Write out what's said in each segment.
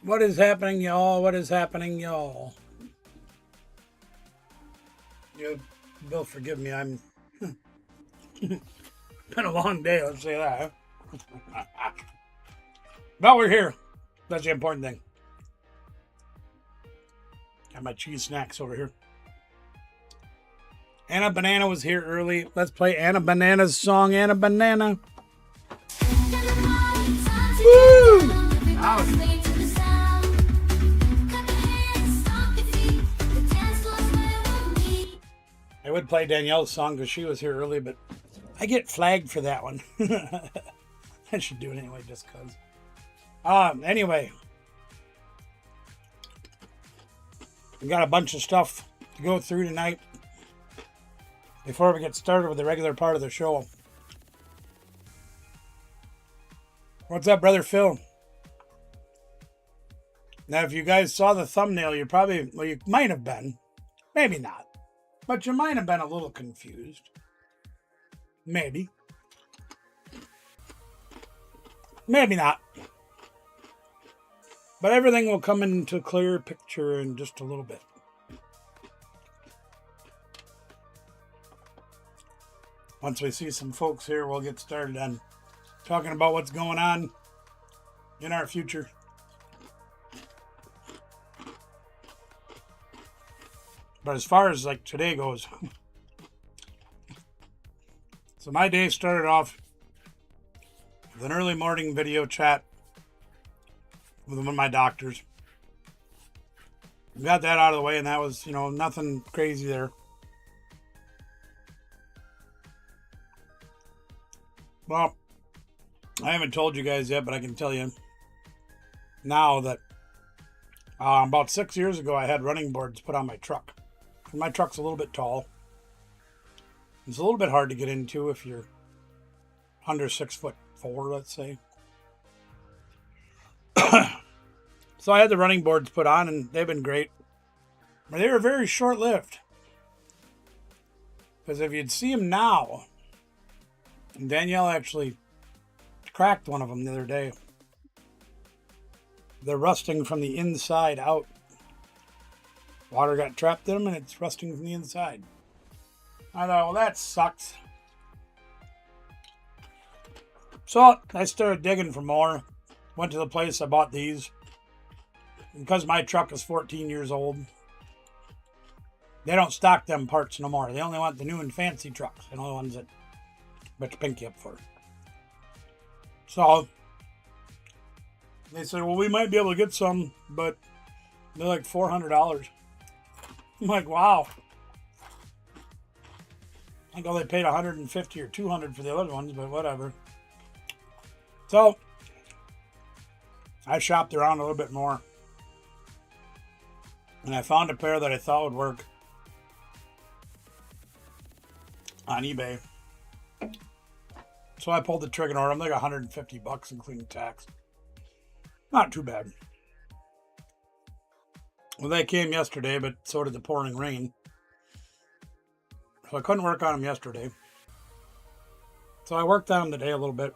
What is happening, y'all? What is happening, y'all? You will forgive me. I'm been a long day. Let's say that. But we're here. That's the important thing. Got my cheese snacks over here. Anna Banana was here early. Let's play Anna Banana's song, Anna Banana. Woo! I would play Danielle's song because she was here early, but I get flagged for that one. I should do it anyway just because. Anyway. We got a bunch of stuff to go through tonight before we get started with the regular part of the show. What's up, Brother Phil? Now, if you guys saw the thumbnail, you might have been. Maybe not. But you might have been a little confused. Maybe. Maybe not. But everything will come into a clear picture in just a little bit. Once we see some folks here, we'll get started on talking about what's going on in our future. But as far as like today goes, so my day started off with an early morning video chat with one of my doctors. We got that out of the way, and that was, nothing crazy there. Well, I haven't told you guys yet, but I can tell you now that about 6 years ago, I had running boards put on my truck. And my truck's a little bit tall. It's a little bit hard to get into if you're under 6'4", let's say. So I had the running boards put on, and they've been great. But they were very short-lived. Because if you'd see them now, and Danielle actually cracked one of them the other day. They're rusting from the inside out. Water got trapped in them, and it's rusting from the inside. I thought, well, that sucks. So I started digging for more. Went to the place I bought these. Because my truck is 14 years old, they don't stock them parts no more. They only want the new and fancy trucks. The only ones that bet pinky up for. So they said, well, we might be able to get some, but they're like $400. I'm like, wow. I think I only paid $150 or $200 for the other ones, but whatever. So I shopped around a little bit more, and I found a pair that I thought would work on eBay. So I pulled the trigger on them, like $150 including tax. Not too bad. Well, they came yesterday, but so did the pouring rain. So I couldn't work on them yesterday. So I worked on them today a little bit.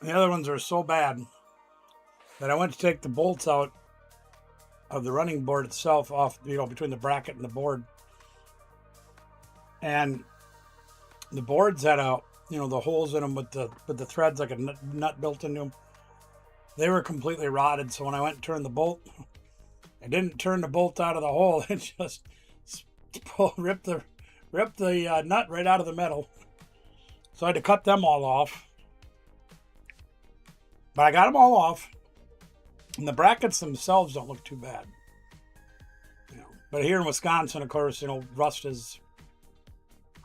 And the other ones are so bad that I went to take the bolts out of the running board itself off, between the bracket and the board. And the boards had the holes in them with the threads like a nut built into them. They were completely rotted. So when I went and turned the bolt, I didn't turn the bolt out of the hole. It just ripped the nut right out of the metal. So I had to cut them all off. But I got them all off. And the brackets themselves don't look too bad. But here in Wisconsin, of course, rust is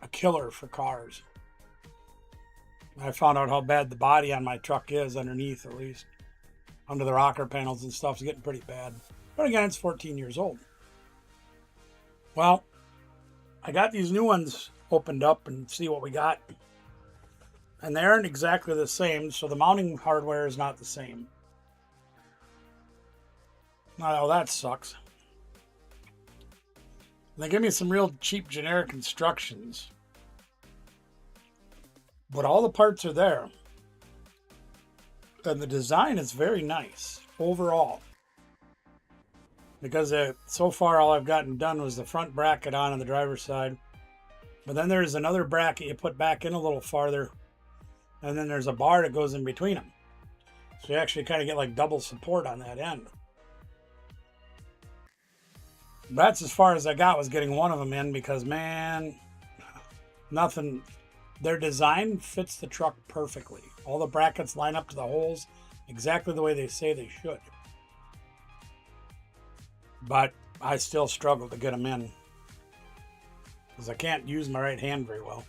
a killer for cars. I found out how bad the body on my truck is underneath, at least. Under the rocker panels and stuff is getting pretty bad. But again, it's 14 years old. Well, I got these new ones opened up and see what we got. And they aren't exactly the same, so the mounting hardware is not the same. Now, that sucks. They give me some real cheap generic instructions. But all the parts are there. And the design is very nice overall. Because so far all I've gotten done was the front bracket on the driver's side. But then there's another bracket you put back in a little farther. And then there's a bar that goes in between them. So you actually kind of get like double support on that end. That's as far as I got, was getting one of them in, because man, nothing. Their design fits the truck perfectly. All the brackets line up to the holes exactly the way they say they should. But I still struggle to get them in, because I can't use my right hand very well.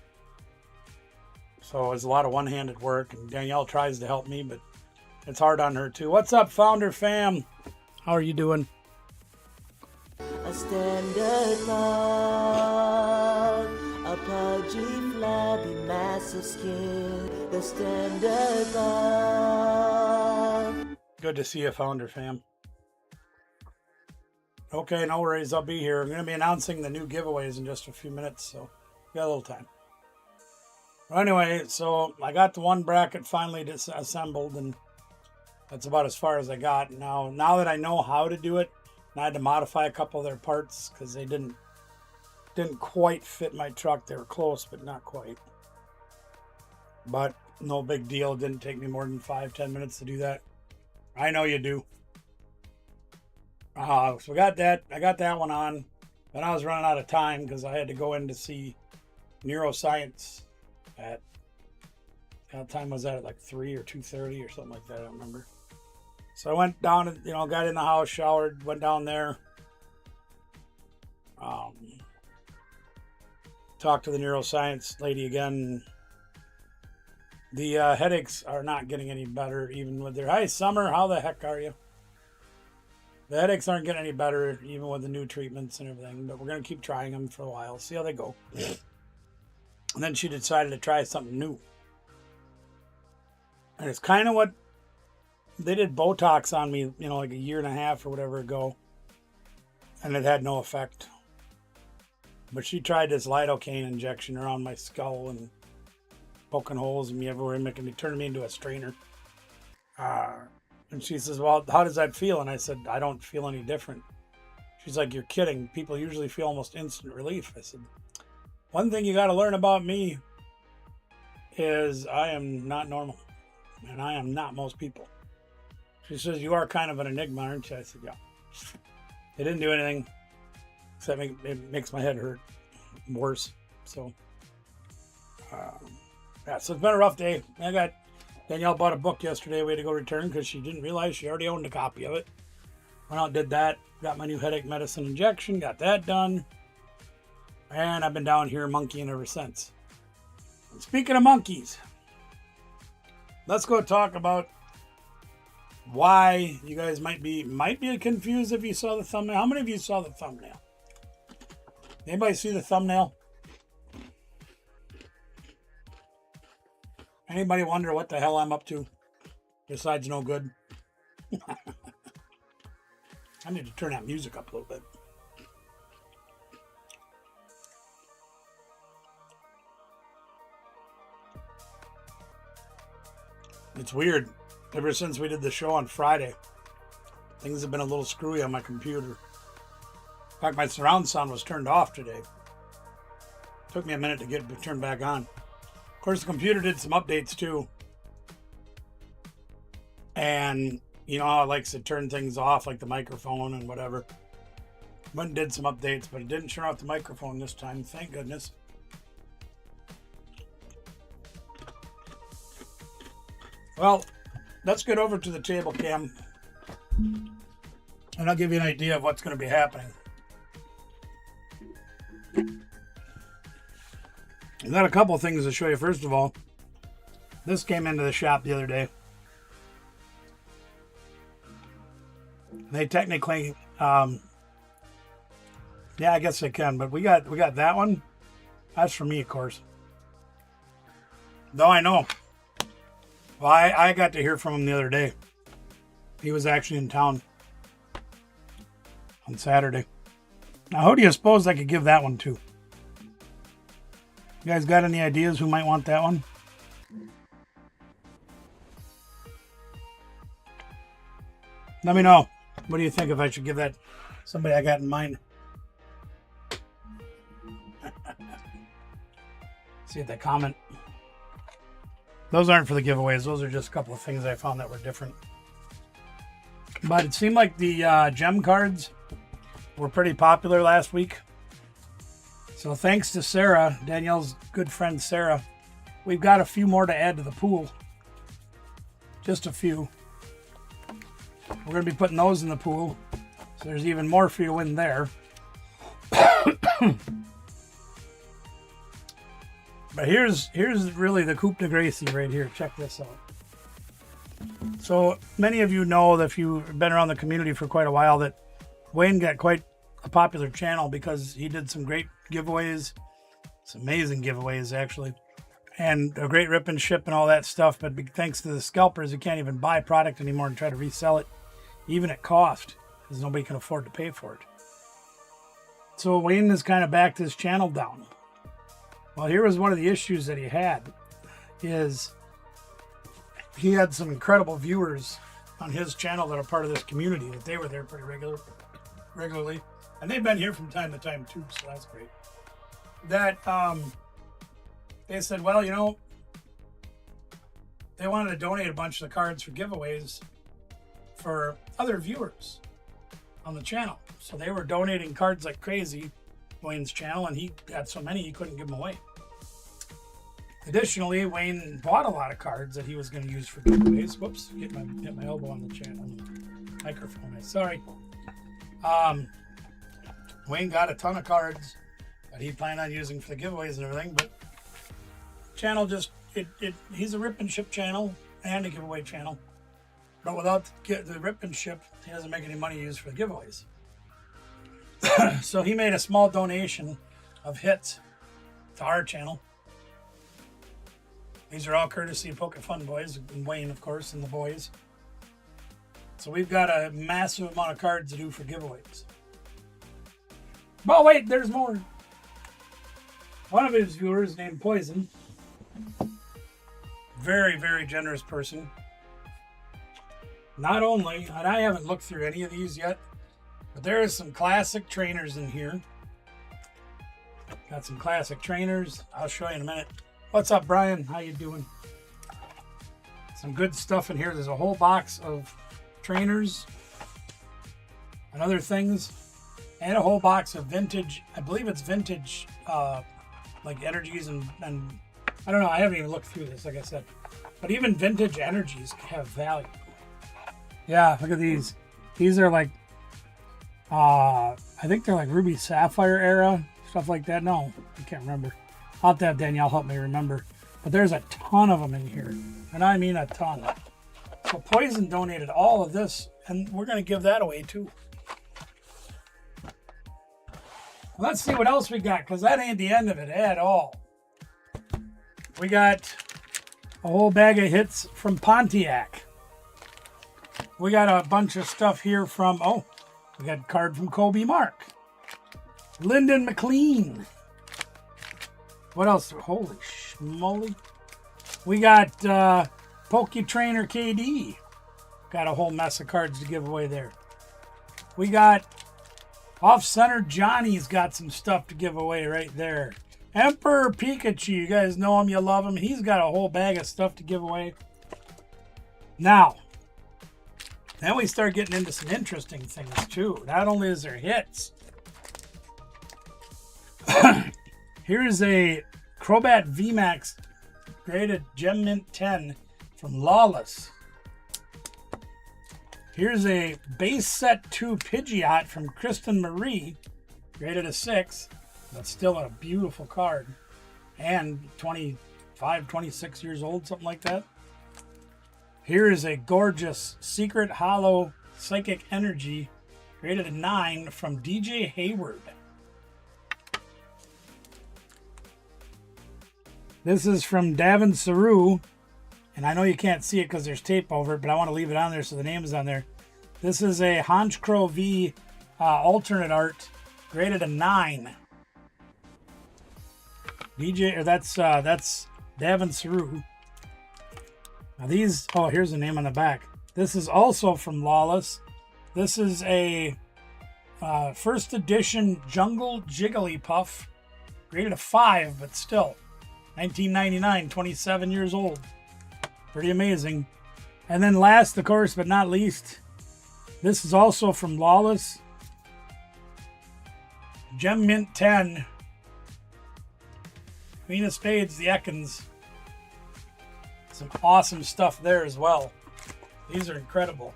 So it's a lot of one-handed work, and Danielle tries to help me, but it's hard on her too. What's up, Founder fam? How are you doing? A standard thought, a pudgy, flabby, massive skin, the standard thought. Good to see you, Founder fam. Okay, no worries, I'll be here. I'm going to be announcing the new giveaways in just a few minutes, so we got a little time. Well, anyway, so I got the one bracket finally assembled, and that's about as far as I got. Now that I know how to do it, I had to modify a couple of their parts because they didn't quite fit my truck. They were close, but not quite. But no big deal. It didn't take me more than 5-10 minutes to do that. I know you do. So I got that one on. Then I was running out of time because I had to go in to see neuroscience at, what time was that? At like 3 or 2:30 or something like that. I don't remember. So I went down, got in the house, showered, went down there. Talked to the neuroscience lady again. The headaches are not getting any better, even with their, hi, Summer, how the heck are you? The headaches aren't getting any better, even with the new treatments and everything, but we're going to keep trying them for a while, see how they go. And then she decided to try something new. And it's kind of what they did Botox on me, like a year and a half or whatever ago, and it had no effect. But she tried this lidocaine injection around my skull and poking holes in me everywhere and turning me into a strainer. And she says, well, how does that feel? And I said, I don't feel any different. She's like, you're kidding. People usually feel almost instant relief. I said, one thing you got to learn about me is I am not normal, and I am not most people. She says, you are kind of an enigma, aren't you? I said, yeah. It didn't do anything, except it makes my head hurt worse. So, yeah, so it's been a rough day. Danielle bought a book yesterday. We had to go return because she didn't realize she already owned a copy of it. Went out and did that. Got my new headache medicine injection. Got that done. And I've been down here monkeying ever since. And speaking of monkeys, let's go talk about why you guys might be confused if you saw the thumbnail. How many of you saw the thumbnail? Anybody see the thumbnail? Anybody wonder what the hell I'm up to besides no good? I need to turn that music up a little bit. It's weird. Ever since we did the show on Friday, things have been a little screwy on my computer. In fact, my surround sound was turned off today. Took me a minute to get it turned back on. Of course, the computer did some updates too. And you know how it likes to turn things off, like the microphone and whatever. Went and did some updates, but it didn't turn off the microphone this time, thank goodness. Well, let's get over to the table cam, and I'll give you an idea of what's going to be happening. I've got a couple of things to show you. First of all, this came into the shop the other day. They technically, yeah, I guess they can, but we got that one. That's for me, of course. Though I know. Well, I got to hear from him the other day. He was actually in town on Saturday. Now, who do you suppose I could give that one to? You guys got any ideas who might want that one? Let me know. What do you think if I should give that somebody I got in mind? See if they comment. Those aren't for the giveaways. Those are just a couple of things I found that were different. But it seemed like the gem cards were pretty popular last week. So thanks to Sarah, Danielle's good friend Sarah, we've got a few more to add to the pool. Just a few. We're going to be putting those in the pool. So there's even more for you in there. But here's really the coup de grace right here. Check this out. So many of you know that if you've been around the community for quite a while that Wayne got quite a popular channel because he did some great giveaways, some amazing giveaways actually, and a great rip and ship and all that stuff. But thanks to the scalpers, you can't even buy product anymore and try to resell it, even at cost, because nobody can afford to pay for it. So Wayne has kind of backed his channel down. Well, here was one of the issues that he had, is he had some incredible viewers on his channel that are part of this community, that they were there pretty regularly. And they've been here from time to time too, so that's great. That they said, well, you know, they wanted to donate a bunch of the cards for giveaways for other viewers on the channel. So they were donating cards like crazy, Wayne's channel, and he got so many he couldn't give them away. Additionally, Wayne bought a lot of cards that he was going to use for giveaways. Whoops, hit my elbow on the channel, on the microphone. Sorry. Wayne got a ton of cards that he planned on using for the giveaways and everything, but channel just he's a rip and ship channel and a giveaway channel, but without the rip and ship, he doesn't make any money to use for the giveaways. So he made a small donation of hits to our channel. These are all courtesy of Poke Fun Boys, and Wayne, of course, and the boys. So we've got a massive amount of cards to do for giveaways. But wait, there's more. One of his viewers named Poison, very, very generous person. Not only, and I haven't looked through any of these yet, but there is some classic trainers in here. Got some classic trainers. I'll show you in a minute. What's up, Brian? How you doing? Some good stuff in here. There's a whole box of trainers and other things, and a whole box of vintage. I believe it's vintage, like energies and I don't know. I haven't even looked through this, like I said. But even vintage energies have value. Yeah, look at these. These are like, I think they're like Ruby Sapphire era, stuff like that. No, I can't remember. I'll have to have Danielle help me remember. But there's a ton of them in here. And I mean a ton. So Poison donated all of this, and we're going to give that away too. Let's see what else we got, because that ain't the end of it at all. We got a whole bag of hits from Pontiac. We got a bunch of stuff here from, we got a card from Kobe Mark. Lyndon McLean. What else? Holy schmoly. We got Poke Trainer KD. Got a whole mess of cards to give away there. We got Off-Center Johnny's got some stuff to give away right there. Emperor Pikachu, you guys know him, you love him. He's got a whole bag of stuff to give away. Now, then we start getting into some interesting things too. Not only is there hits. Here's a Crobat VMAX graded Gem Mint 10 from Lawless. Here's a base set 2 Pidgeot from Kristen Marie, graded a 6. That's still a beautiful card. And 25, 26 years old, something like that. Here is a gorgeous Secret Hollow Psychic Energy, graded a 9 from DJ Hayward. This is from Davin Saru, and I know you can't see it because there's tape over it, but I want to leave it on there so the name is on there. This is a Honchkrow V alternate art, graded a 9. That's Davin Saru. Now these, here's the name on the back. This is also from Lawless, This is a first edition Jungle Jigglypuff. Rated a 5, but still. 1999, 27 years old. Pretty amazing. And then last, of course, but not least, this is also from Lawless. Gem Mint 10. Queen of Spades, the Ekans. Some awesome stuff there as well. These are incredible.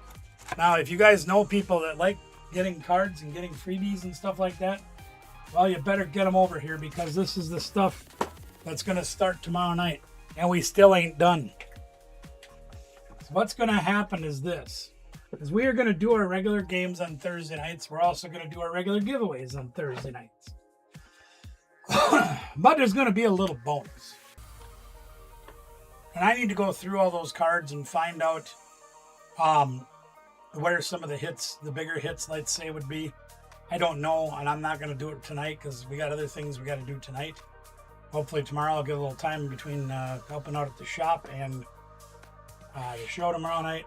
Now, if you guys know people that like getting cards and getting freebies and stuff like that, well, you better get them over here, because this is the stuff that's going to start tomorrow night. And we still ain't done. So what's going to happen is this. Because we are going to do our regular games on Thursday nights. We're also going to do our regular giveaways on Thursday nights. But there's going to be a little bonus. And I need to go through all those cards and find out where some of the hits, the bigger hits, let's say, would be. I don't know, and I'm not going to do it tonight because we got other things we got to do tonight. Hopefully tomorrow I'll get a little time between helping out at the shop and the show tomorrow night.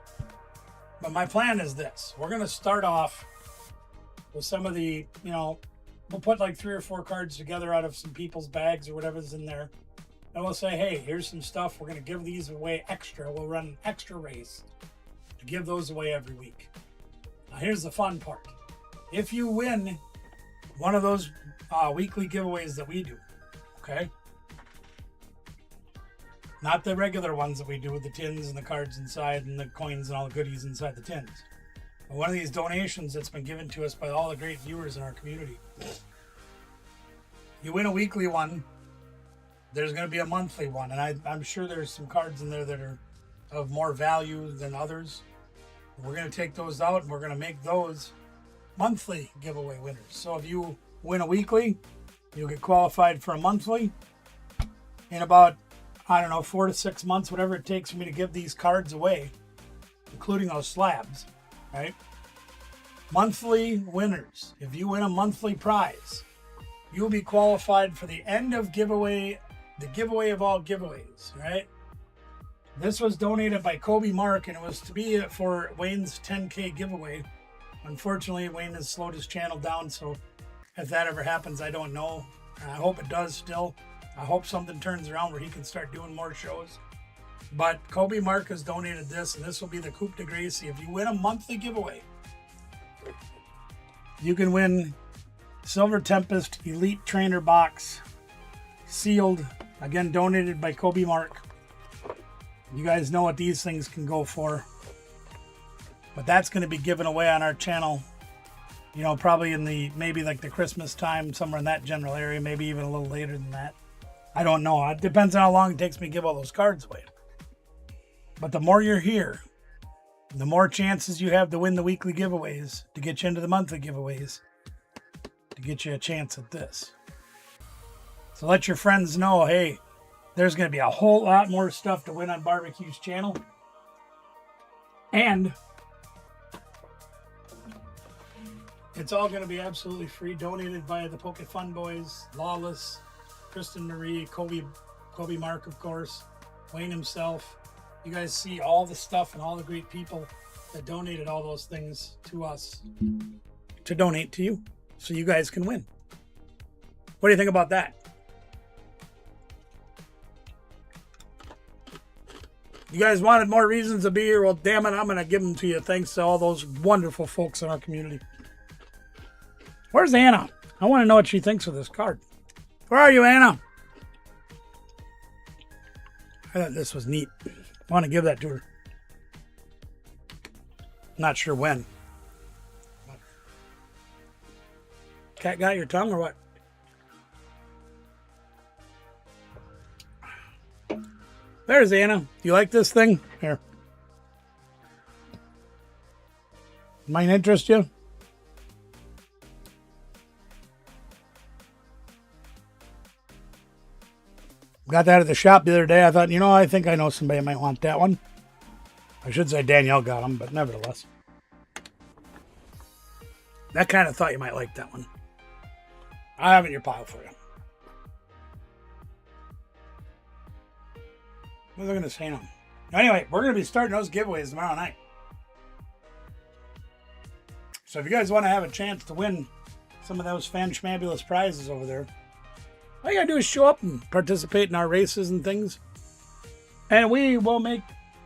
But my plan is this. We're going to start off with some of the, we'll put like 3 or 4 cards together out of some people's bags or whatever's in there. And we'll say, hey, here's some stuff. We're going to give these away extra. We'll run an extra race to give those away every week. Now here's the fun part. If you win one of those weekly giveaways that we do, okay? Not the regular ones that we do with the tins and the cards inside and the coins and all the goodies inside the tins. But one of these donations that's been given to us by all the great viewers in our community. You win a weekly one, there's going to be a monthly one. And I'm sure there's some cards in there that are of more value than others. We're going to take those out and we're going to make those monthly giveaway winners. So if you win a weekly, you'll get qualified for a monthly. In about, 4 to 6 months, whatever it takes for me to give these cards away, including those slabs, right? Monthly winners. If you win a monthly prize, you'll be qualified for the end of giveaway, the giveaway of all giveaways, right? This was donated by Kobe Mark, and it was to be for Wayne's 10K giveaway. Unfortunately, Wayne has slowed his channel down, so if that ever happens, I don't know. I hope it does still. I hope something turns around where he can start doing more shows. But Kobe Mark has donated this, and this will be the Coupe de Gracie. If you win a monthly giveaway, you can win Silver Tempest Elite Trainer Box, sealed, again donated by Kobe Mark. You guys know what these things can go for. But that's going to be given away on our channel, probably in maybe like the Christmas time, somewhere in that general area, maybe even a little later than that. I don't know. It depends on how long it takes me to give all those cards away. But the more you're here, the more chances you have to win the weekly giveaways, to get you into the monthly giveaways, to get you a chance at this. So let your friends know, hey, there's going to be a whole lot more stuff to win on Barbecue's channel. And it's all going to be absolutely free, donated by the Poke Fun Boys, Lawless, Kristen Marie, Kobe Mark, of course, Wayne himself. You guys see all the stuff and all the great people that donated all those things to us to donate to you so you guys can win. What do you think about that? You guys wanted more reasons to be here? Well, damn it, I'm going to give them to you thanks to all those wonderful folks in our community. Where's Anna? I want to know what she thinks of this card. Where are you, Anna? I thought this was neat. I want to give that to her. Not sure when. Cat got your tongue or what? There's Anna. Do you like this thing? Here. Might interest you? Got that at the shop the other day. I thought, I think I know somebody might want that one. I should say Danielle got them, but nevertheless. That kind of thought you might like that one. I have it in your pile for you. What are they going to say now? Anyway, we're going to be starting those giveaways tomorrow night. So if you guys want to have a chance to win some of those fanschmabulous prizes over there, all you gotta do is show up and participate in our races and things. And we will make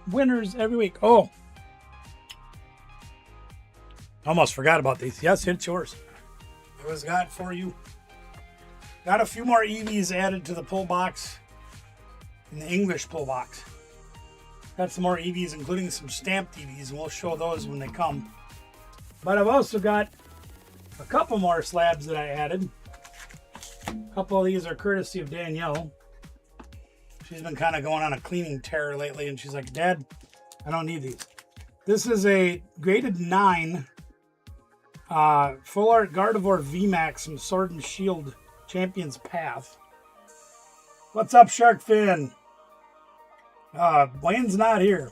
winners every week. Oh, almost forgot about these. Yes, it's yours. It was got for you. Got a few more EVs added to the pull box in the English pull box. Got some more EVs, including some stamped EVs, and we'll show those when they come. But I've also got a couple more slabs that I added. A couple of these are courtesy of Danielle. She's been kind of going on a cleaning tear lately, and she's like, Dad, I don't need these. This is a graded 9 Full Art Gardevoir VMAX from Sword and Shield Champion's Path. What's up, Shark Fin? Wayne's not here.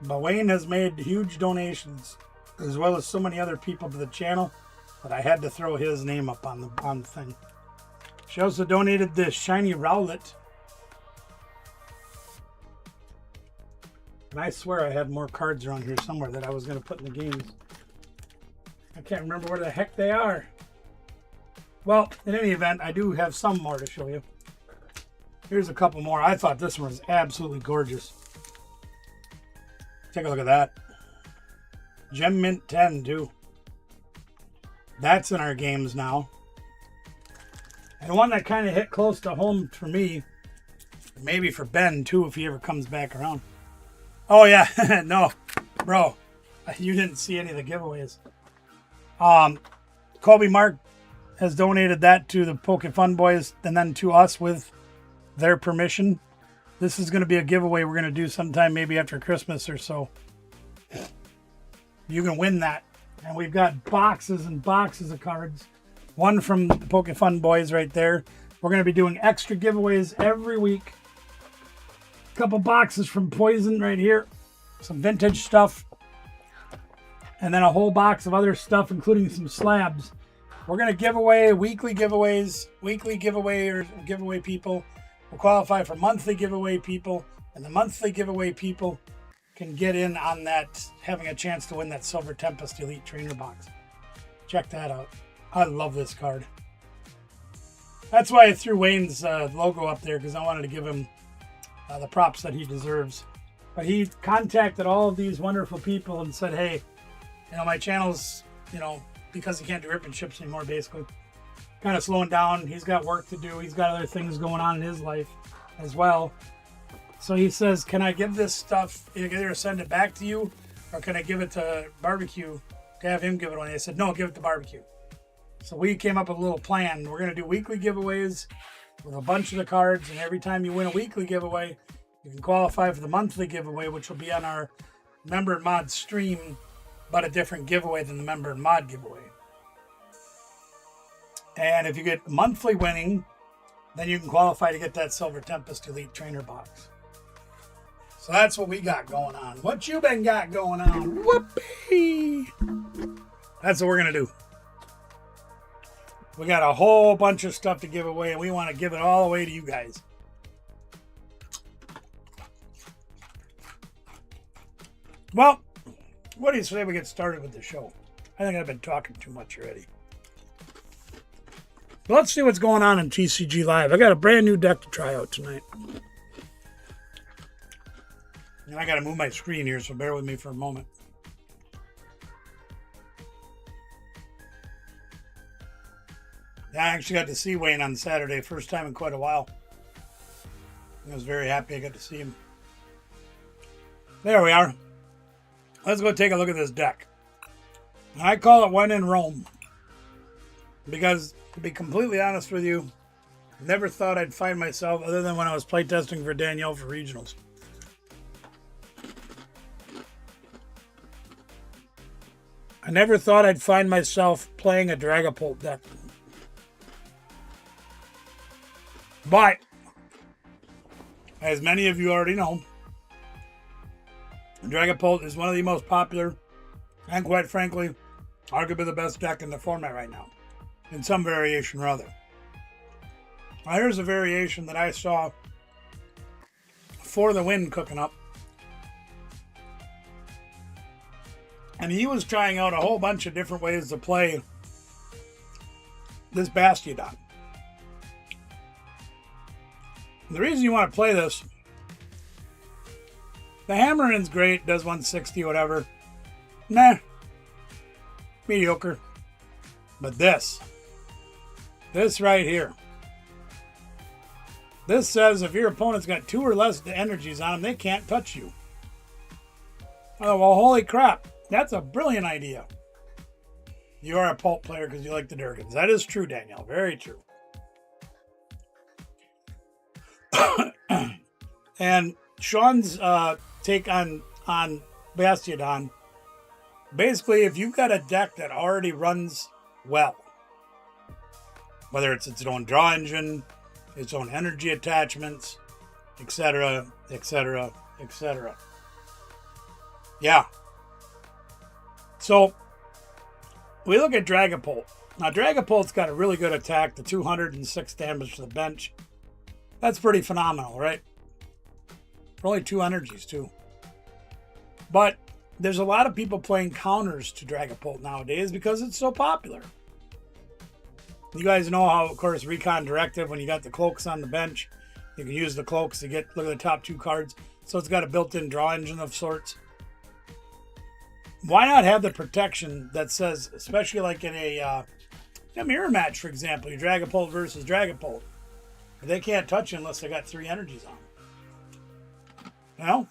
But Wayne has made huge donations, as well as so many other people to the channel, that I had to throw his name up on the thing. She also donated this shiny Rowlet. And I swear I had more cards around here somewhere that I was going to put in the games. I can't remember where the heck they are. Well, in any event, I do have some more to show you. Here's a couple more. I thought this one was absolutely gorgeous. Take a look at that. Gem Mint 10, too. That's in our games now. And one that kind of hit close to home for me, maybe for Ben, too, if he ever comes back around. Oh, yeah. No, bro. You didn't see any of the giveaways. Kobe Mark has donated that to the PokeFun Boys and then to us with their permission. This is going to be a giveaway we're going to do sometime maybe after Christmas or so. You can win that. And we've got boxes and boxes of cards. One from the PokeFun Boys right there. We're going to be doing extra giveaways every week. A couple boxes from Poison right here. Some vintage stuff. And then a whole box of other stuff, including some slabs. We're going to give away weekly giveaways. Weekly giveaway people will qualify for monthly giveaway people. And the monthly giveaway people can get in on that, having a chance to win that Silver Tempest Elite Trainer box. Check that out. I love this card. That's why I threw Wayne's logo up there, because I wanted to give him the props that he deserves. But he contacted all of these wonderful people and said, hey, my channel's, because he can't do rip and ships anymore, basically, kind of slowing down. He's got work to do. He's got other things going on in his life as well. So he says, can I give this stuff, either send it back to you, or can I give it to Barbecue to have him give it away? I said, no, give it to Barbecue. So we came up with a little plan. We're going to do weekly giveaways with a bunch of the cards, and every time you win a weekly giveaway, you can qualify for the monthly giveaway, which will be on our Member and Mod stream, but a different giveaway than the Member and Mod giveaway. And if you get monthly winning, then you can qualify to get that Silver Tempest Elite Trainer box. So that's what we got going on. What you been got going on? Whoopee! That's what we're going to do. We got a whole bunch of stuff to give away, and we want to give it all away to you guys. Well, what do you say we get started with the show? I think I've been talking too much already. But let's see what's going on in TCG Live. I got a brand new deck to try out tonight. And I got to move my screen here, so bear with me for a moment. I actually got to see Wayne on Saturday, first time in quite a while. I was very happy I got to see him. There we are. Let's go take a look at this deck. I call it When in Rome. Because, to be completely honest with you, I never thought I'd find myself, other than when I was playtesting for Danielle for regionals. I never thought I'd find myself playing a Dragapult deck. But, as many of you already know, Dragapult is one of the most popular, and quite frankly, arguably the best deck in the format right now, in some variation or other. Now here's a variation that I saw For the Win cooking up. And he was trying out a whole bunch of different ways to play this Bastiodon. The reason you want to play this, the Hammerin's great, does 160, whatever. Nah. Mediocre. But this right here. This says if your opponent's got 2 or less energies on them, they can't touch you. Oh, well, holy crap. That's a brilliant idea. You are a pulp player because you like the Durgans. That is true, Danielle. Very true. And Sean's take on Bastiodon. Basically, if you've got a deck that already runs well, whether it's its own draw engine, its own energy attachments, etc., etc., etc. Yeah. So, we look at Dragapult. Now, Dragapult's got a really good attack, the 206 damage to the bench. That's pretty phenomenal, right? For only 2 energies, too. But there's a lot of people playing counters to Dragapult nowadays because it's so popular. You guys know how, of course, Recon Directive, when you got the cloaks on the bench, you can use the cloaks to get, look at the top 2 cards. So it's got a built-in draw engine of sorts. Why not have the protection that says, especially like in a mirror match, for example, your Dragapult versus Dragapult. They can't touch you unless they got 3 energies on them. You know?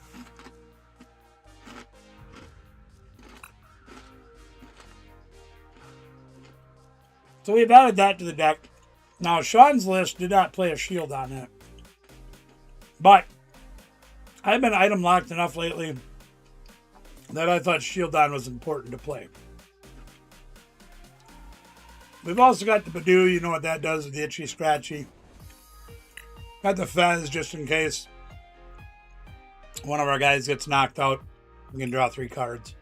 So we've added that to the deck. Now, Sean's list did not play a shield on it. But I've been item locked enough lately that I thought Shieldon was important to play. We've also got the Badoo. You know what that does with the Itchy Scratchy. Got the Fez just in case one of our guys gets knocked out. We can draw 3 cards.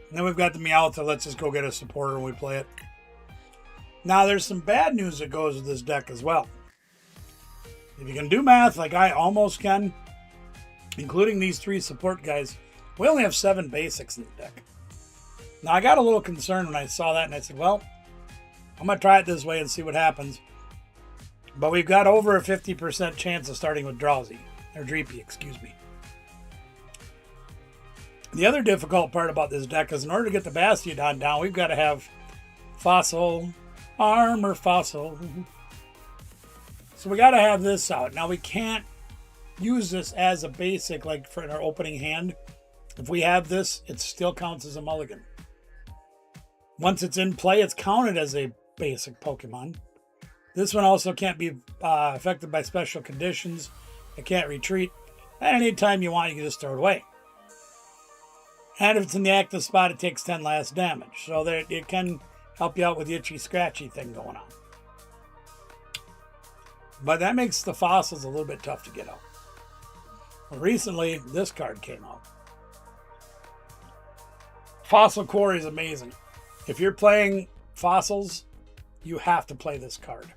And then we've got the Meowth that lets us go get a supporter when we play it. Now, there's some bad news that goes with this deck as well. If you can do math like I almost can, including these 3 support guys, we only have 7 basics in the deck. Now, I got a little concerned when I saw that, and I said, well, I'm going to try it this way and see what happens. But we've got over a 50% chance of starting with Drowsy, or Dreepy, excuse me. The other difficult part about this deck is in order to get the Bastiodon down, we've got to have Fossil, Armor Fossil. So we got to have this out. Now, we can't use this as a basic, like for in our opening hand. If we have this, it still counts as a mulligan. Once it's in play, it's counted as a basic Pokemon. This one also can't be affected by special conditions. It can't retreat. And anytime you want, you can just throw it away. And if it's in the active spot, it takes 10 less damage. So that it can help you out with the Itchy Scratchy thing going on. But that makes the fossils a little bit tough to get out. Well, recently, this card came out. Fossil Quarry is amazing. If you're playing fossils, you have to play this card.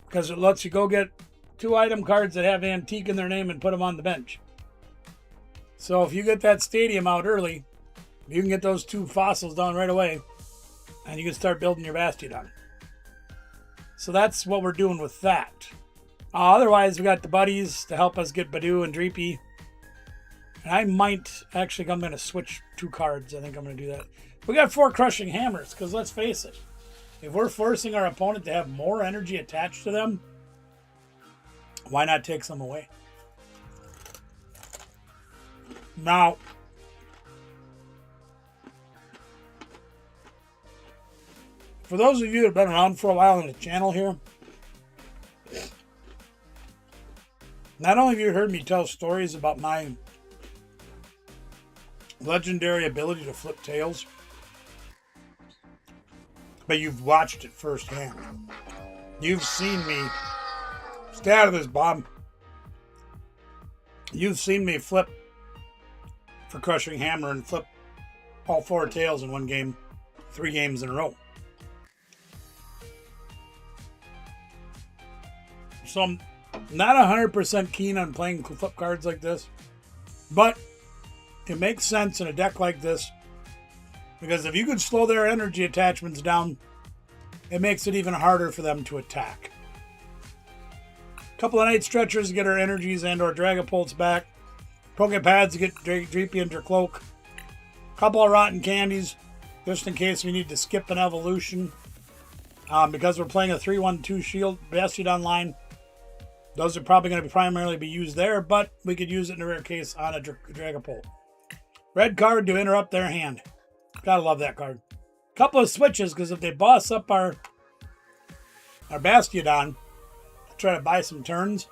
Because it lets you go get 2 item cards that have Antique in their name and put them on the bench. So if you get that stadium out early, you can get those 2 fossils done right away. And you can start building your Bastiodon. So that's what we're doing with that. Otherwise, we got the buddies to help us get Badoo and Dreepy. And I might, actually, I'm going to switch 2 cards. I think I'm going to do that. We got 4 Crushing Hammers, because let's face it. If we're forcing our opponent to have more energy attached to them, why not take some away? Now, for those of you that have been around for a while on the channel here, not only have you heard me tell stories about my legendary ability to flip tails, but you've watched it firsthand. You've seen me, stay out of this, Bob. You've seen me flip for Crushing Hammer and flip all 4 tails in one game, 3 games in a row. So I'm not 100% keen on playing flip cards like this, but it makes sense in a deck like this, because if you could slow their energy attachments down, it makes it even harder for them to attack. Couple of Night Stretchers to get our energies and or Dragapults back. Pokepads to get Dreepy into Cloak. Couple of Rotten Candies, just in case we need to skip an evolution. Because we're playing a 3-1-2 Shield Bastiodon line, those are probably going to primarily be used there, but we could use it in a rare case on a Dragapult. Red card to interrupt their hand. Gotta love that card. Couple of switches, because if they boss up our Bastiodon, try to buy some turns,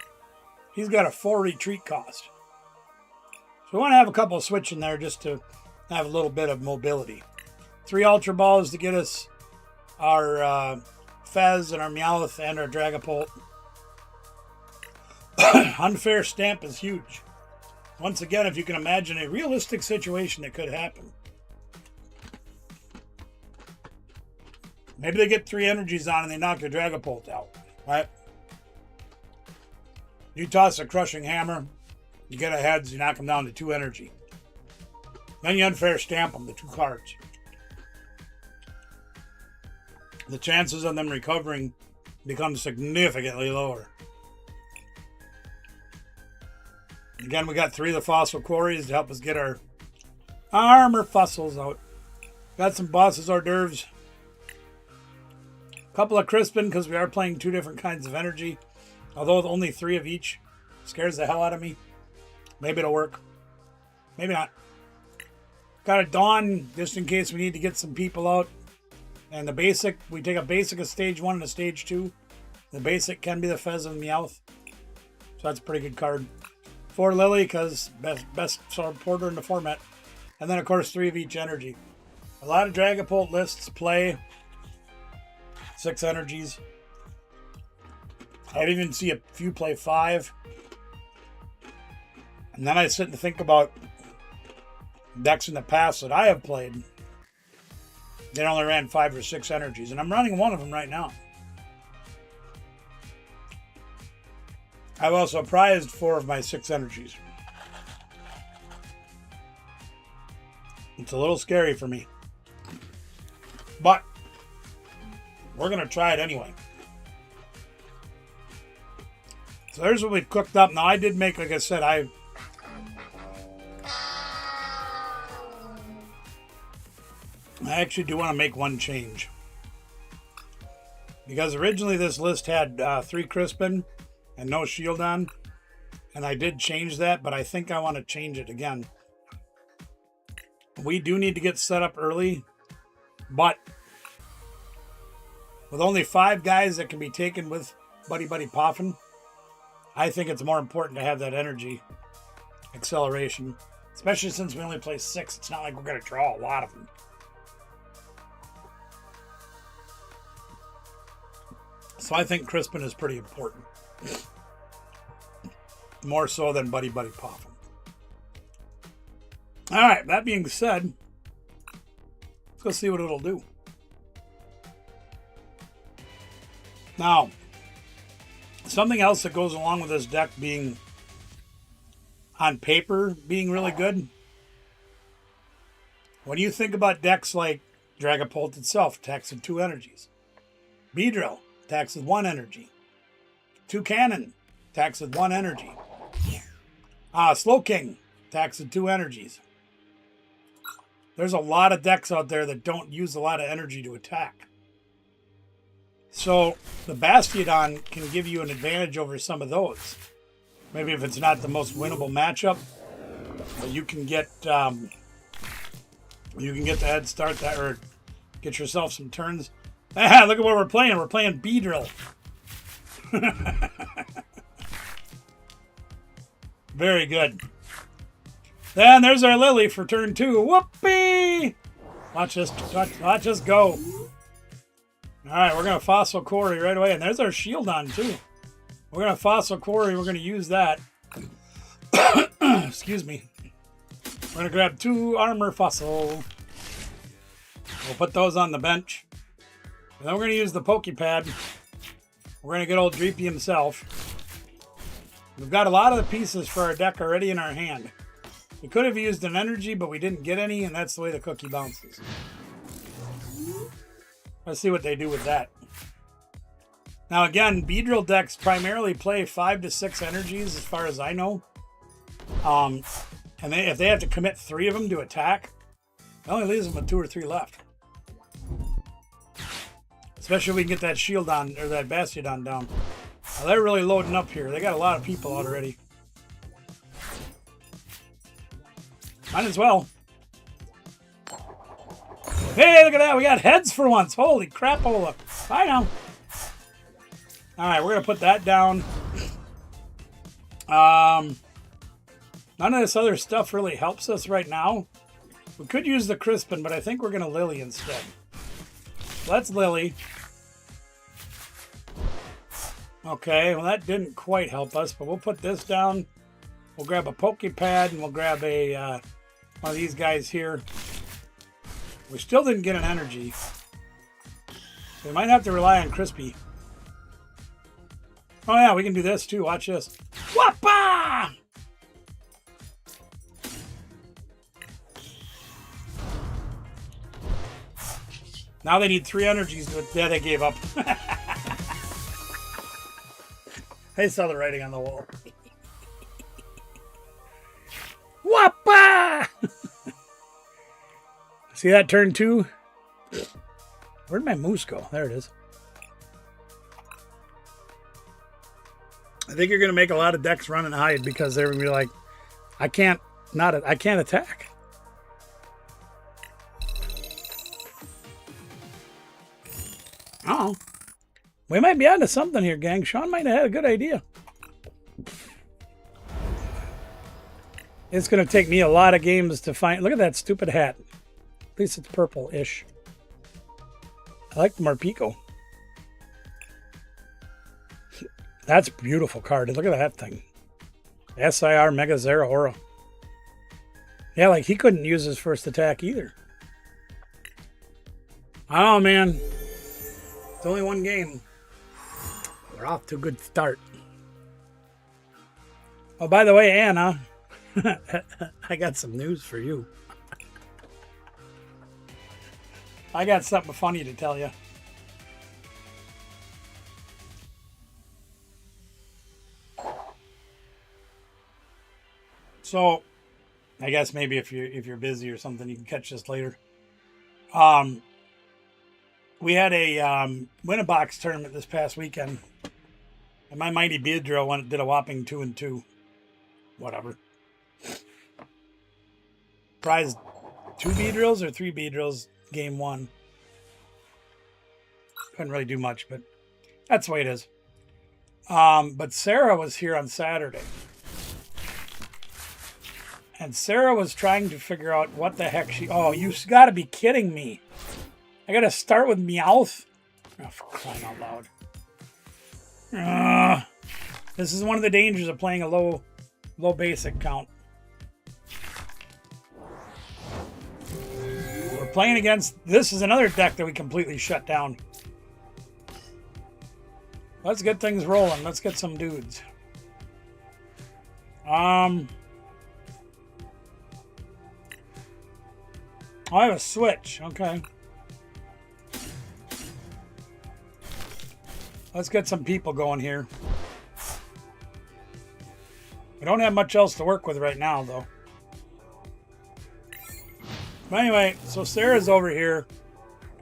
he's got a 4 retreat cost. So we want to have a couple of switch in there just to have a little bit of mobility. 3 Ultra Balls to get us our Fez and our Meowth and our Dragapult. Unfair Stamp is huge. Once again, if you can imagine a realistic situation that could happen. Maybe they get 3 energies on and they knock the Dragapult out, right? You toss a Crushing Hammer, you get a heads, you knock them down to 2 energy. Then you unfair stamp them, the 2 cards. The chances of them recovering become significantly lower. Again, we got 3 of the Fossil Quarries to help us get our armor fossils out. Got some Boss's Hors d'oeuvres. Couple of Crispin, because we are playing 2 different kinds of energy. Although only 3 of each scares the hell out of me. Maybe it'll work. Maybe not. Got a Dawn, just in case we need to get some people out. And the basic, we take a basic of stage 1 and a stage 2. The basic can be the Fez and Meowth. So that's a pretty good card. 4 Lily, because best supporter in the format. And then, of course, 3 of each energy. A lot of Dragapult lists play 6 energies. I even see a few play 5. And then I sit and think about decks in the past that I have played. They only ran 5 or 6 energies. And I'm running one of them right now. I've also prized 4 of my 6 energies. It's a little scary for me. But we're going to try it anyway. So there's what we've cooked up. Now I did make, like I said, I actually do want to make one change. Because originally this list had 3 Crispin and no Shieldon. And I did change that, but I think I want to change it again. We do need to get set up early, but with only 5 guys that can be taken with Buddy Buddy Poffin, I think it's more important to have that energy acceleration, especially since we only play 6. It's not like we're going to draw a lot of them. So I think Crispin is pretty important. More so than Buddy Buddy Poffin. Alright, that being said, let's go see what it'll do. Now, something else that goes along with this deck being, on paper, being really good. When you think about decks like Dragapult itself, attacks with 2 energies. Beedrill, attacks with 1 energy. Toucannon, attacks with 1 energy. Slowking, attacks with 2 energies. There's a lot of decks out there that don't use a lot of energy to attack. So the Bastiodon can give you an advantage over some of those. Maybe if it's not the most winnable matchup, but you can get the head start that, or get yourself some turns. Ah, look at what we're playing. We're playing Beedrill. Very good. Then there's our Lily for turn 2. Whoopee! Watch us go. Alright, we're going to Fossil Quarry right away. And there's our Shieldon too. We're going to Fossil Quarry. We're going to use that. Excuse me. We're going to grab 2 Armor Fossil. We'll put those on the bench. And then we're going to use the Pokepad. We're going to get old Dreepy himself. We've got a lot of the pieces for our deck already in our hand. We could have used an energy, but we didn't get any, and that's the way the cookie bounces. Let's see what they do with that. Now again, Beedrill decks primarily play 5 to 6 energies as far as I know. And if they have to commit 3 of them to attack, it only leaves them with 2 or 3 left. Especially if we can get that shield on, or that Bastiodon down. Now they're really loading up here. They got a lot of people out already. Might as well. Hey, look at that. We got heads for once. Holy crapola. Bye now. Alright, we're going to put that down. None of this other stuff really helps us right now. We could use the Crispin, but I think we're going to Lily instead. Let's Lily. Okay, well that didn't quite help us, but we'll put this down. We'll grab a Pokepad, and we'll grab a one of these guys here. We still didn't get an energy. So we might have to rely on Crispy. Oh yeah, we can do this too. Watch this. Whoppa! Now they need 3 energies. Yeah, they gave up. They saw the writing on the wall. Whoppa! See that turn 2? Where'd my moose go? There it is. I think you're going to make a lot of decks run and hide because they're going to be like, I can't attack. Oh, we might be onto something here, gang. Sean might have had a good idea. It's going to take me a lot of games to find. Look at that stupid hat. At least it's purple-ish. I like the Morpeko. That's a beautiful card. Look at that thing. SIR Mega Zeraora. Yeah, like he couldn't use his first attack either. Oh, man. It's only one game. We're off to a good start. Oh, by the way, Anna, I got some news for you. I got something funny to tell you. So, I guess maybe if you're busy or something, you can catch this later. We had a win-a-box tournament this past weekend, and my mighty Beedrill did a whopping 2-2. Whatever. Prize 2 Beedrills or 3 Beedrills game 1. Couldn't really do much, but that's the way it is. But Sarah was here on Saturday. And Sarah was trying to figure out what the heck Oh, you got to be kidding me. I got to start with Meowth? Oh, for crying out loud. This is one of the dangers of playing a low basic count. We're playing against... This is another deck that we completely shut down. Let's get things rolling. Let's get some dudes. I have a switch. Okay. Let's get some people going here. We don't have much else to work with right now, though. But anyway, so Sarah's over here,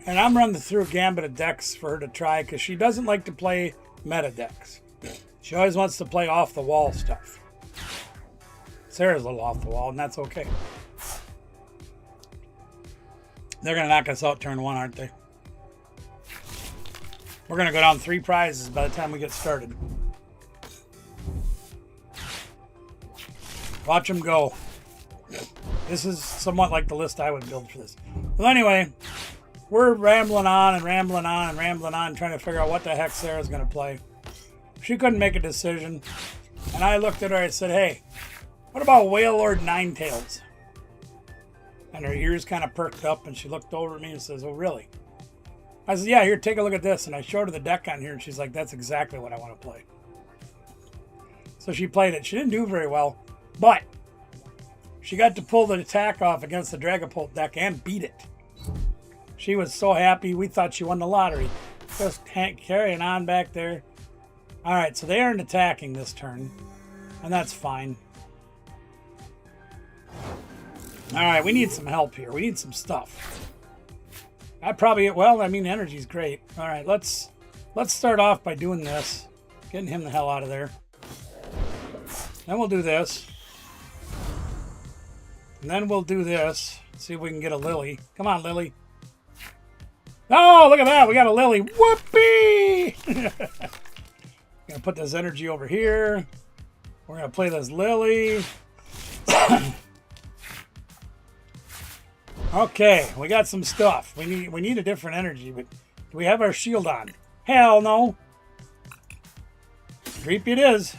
and I'm running through a gambit of decks for her to try because she doesn't like to play meta decks. She always wants to play off-the-wall stuff. Sarah's a little off-the-wall, and that's okay. They're going to knock us out turn 1, aren't they? We're going to go down 3 prizes by the time we get started. Watch them go. This is somewhat like the list I would build for this. Well, anyway, we're rambling on and rambling on and rambling on, trying to figure out what the heck Sarah's going to play. She couldn't make a decision. And I looked at her and I said, hey, what about Wailord Ninetails? And her ears kind of perked up, and she looked over at me and says, oh, really? I said, yeah, here, take a look at this. And I showed her the deck on here, and she's like, that's exactly what I want to play. So she played it. She didn't do very well, but She got to pull the attack off against the Dragapult deck and beat it. She was so happy. We thought she won the lottery. Just carrying on back there. All right, so they aren't attacking this turn, and that's fine. All right, we need some help here. We need some stuff. Energy's great. All right, let's start off by doing this. Getting him the hell out of there. Then we'll do this. And then we'll do this. See if we can get a Lily. Come on, Lily. Oh, look at that. We got a Lily. Whoopee! Gonna put this energy over here. We're gonna play this Lily. Okay, we got some stuff. We need a different energy, but do we have our shield on? Hell no. Creepy it is.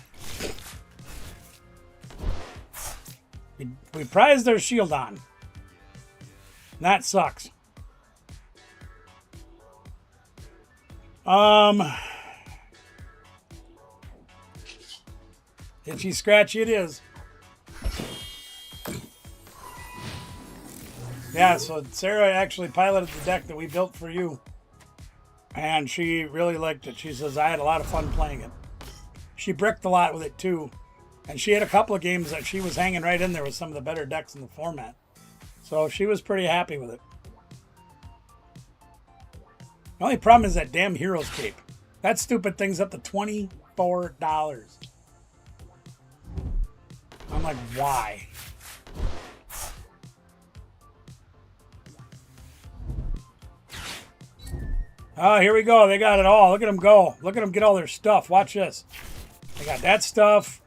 We prized our shield on. That sucks. Itchy scratchy it is. Yeah, so Sarah actually piloted the deck that we built for you. And she really liked it. She says, I had a lot of fun playing it. She bricked a lot with it too. And she had a couple of games that she was hanging right in there with some of the better decks in the format. So she was pretty happy with it. The only problem is that damn Heroes Cape. That stupid thing's up to $24. I'm like, why? Oh, here we go. They got it all. Look at them go. Look at them get all their stuff. Watch this. They got that stuff.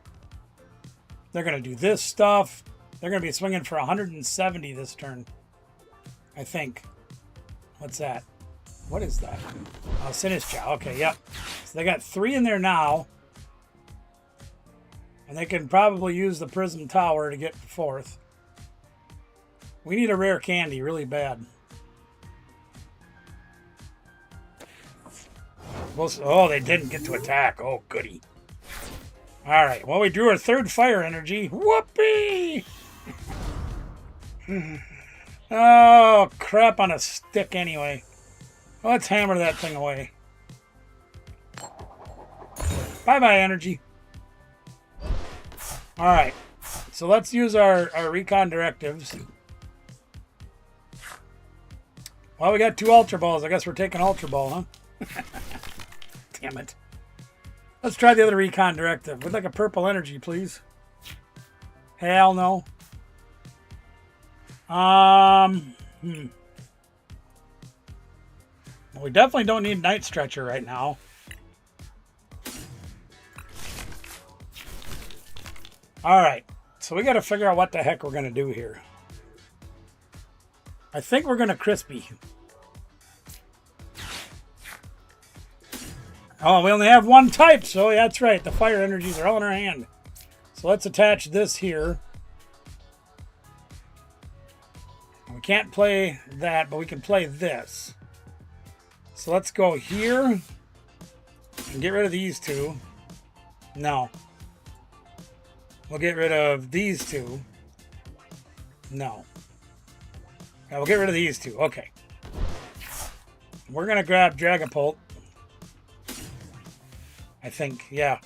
They're going to do this stuff. They're going to be swinging for 170 this turn. I think. What's that? What is that? Oh, Sinistcha. Okay, yep. So they got 3 in there now. And they can probably use the Prism Tower to get 4th. We need a rare candy really bad. Oh, they didn't get to attack. Oh, goody. All right. Well, we drew our 3rd fire energy. Whoopee! Oh, crap on a stick anyway. Well, let's hammer that thing away. Bye-bye, energy. All right. So let's use our recon directives. Well, we got 2 Ultra Balls. I guess we're taking Ultra Ball, huh? Damn it. Let's try the other recon directive. We'd like a purple energy, please. Hell no. Well, we definitely don't need Night Stretcher right now. Alright. So we got to figure out what the heck we're going to do here. I think we're going to Crispy. Oh, we only have 1 type, so yeah, that's right. The fire energies are all in our hand. So let's attach this here. We can't play that, but we can play this. So let's go here and get rid of these 2. No. We'll get rid of these 2. No. Now we'll get rid of these 2. Okay. We're going to grab Dragapult. I think, yeah.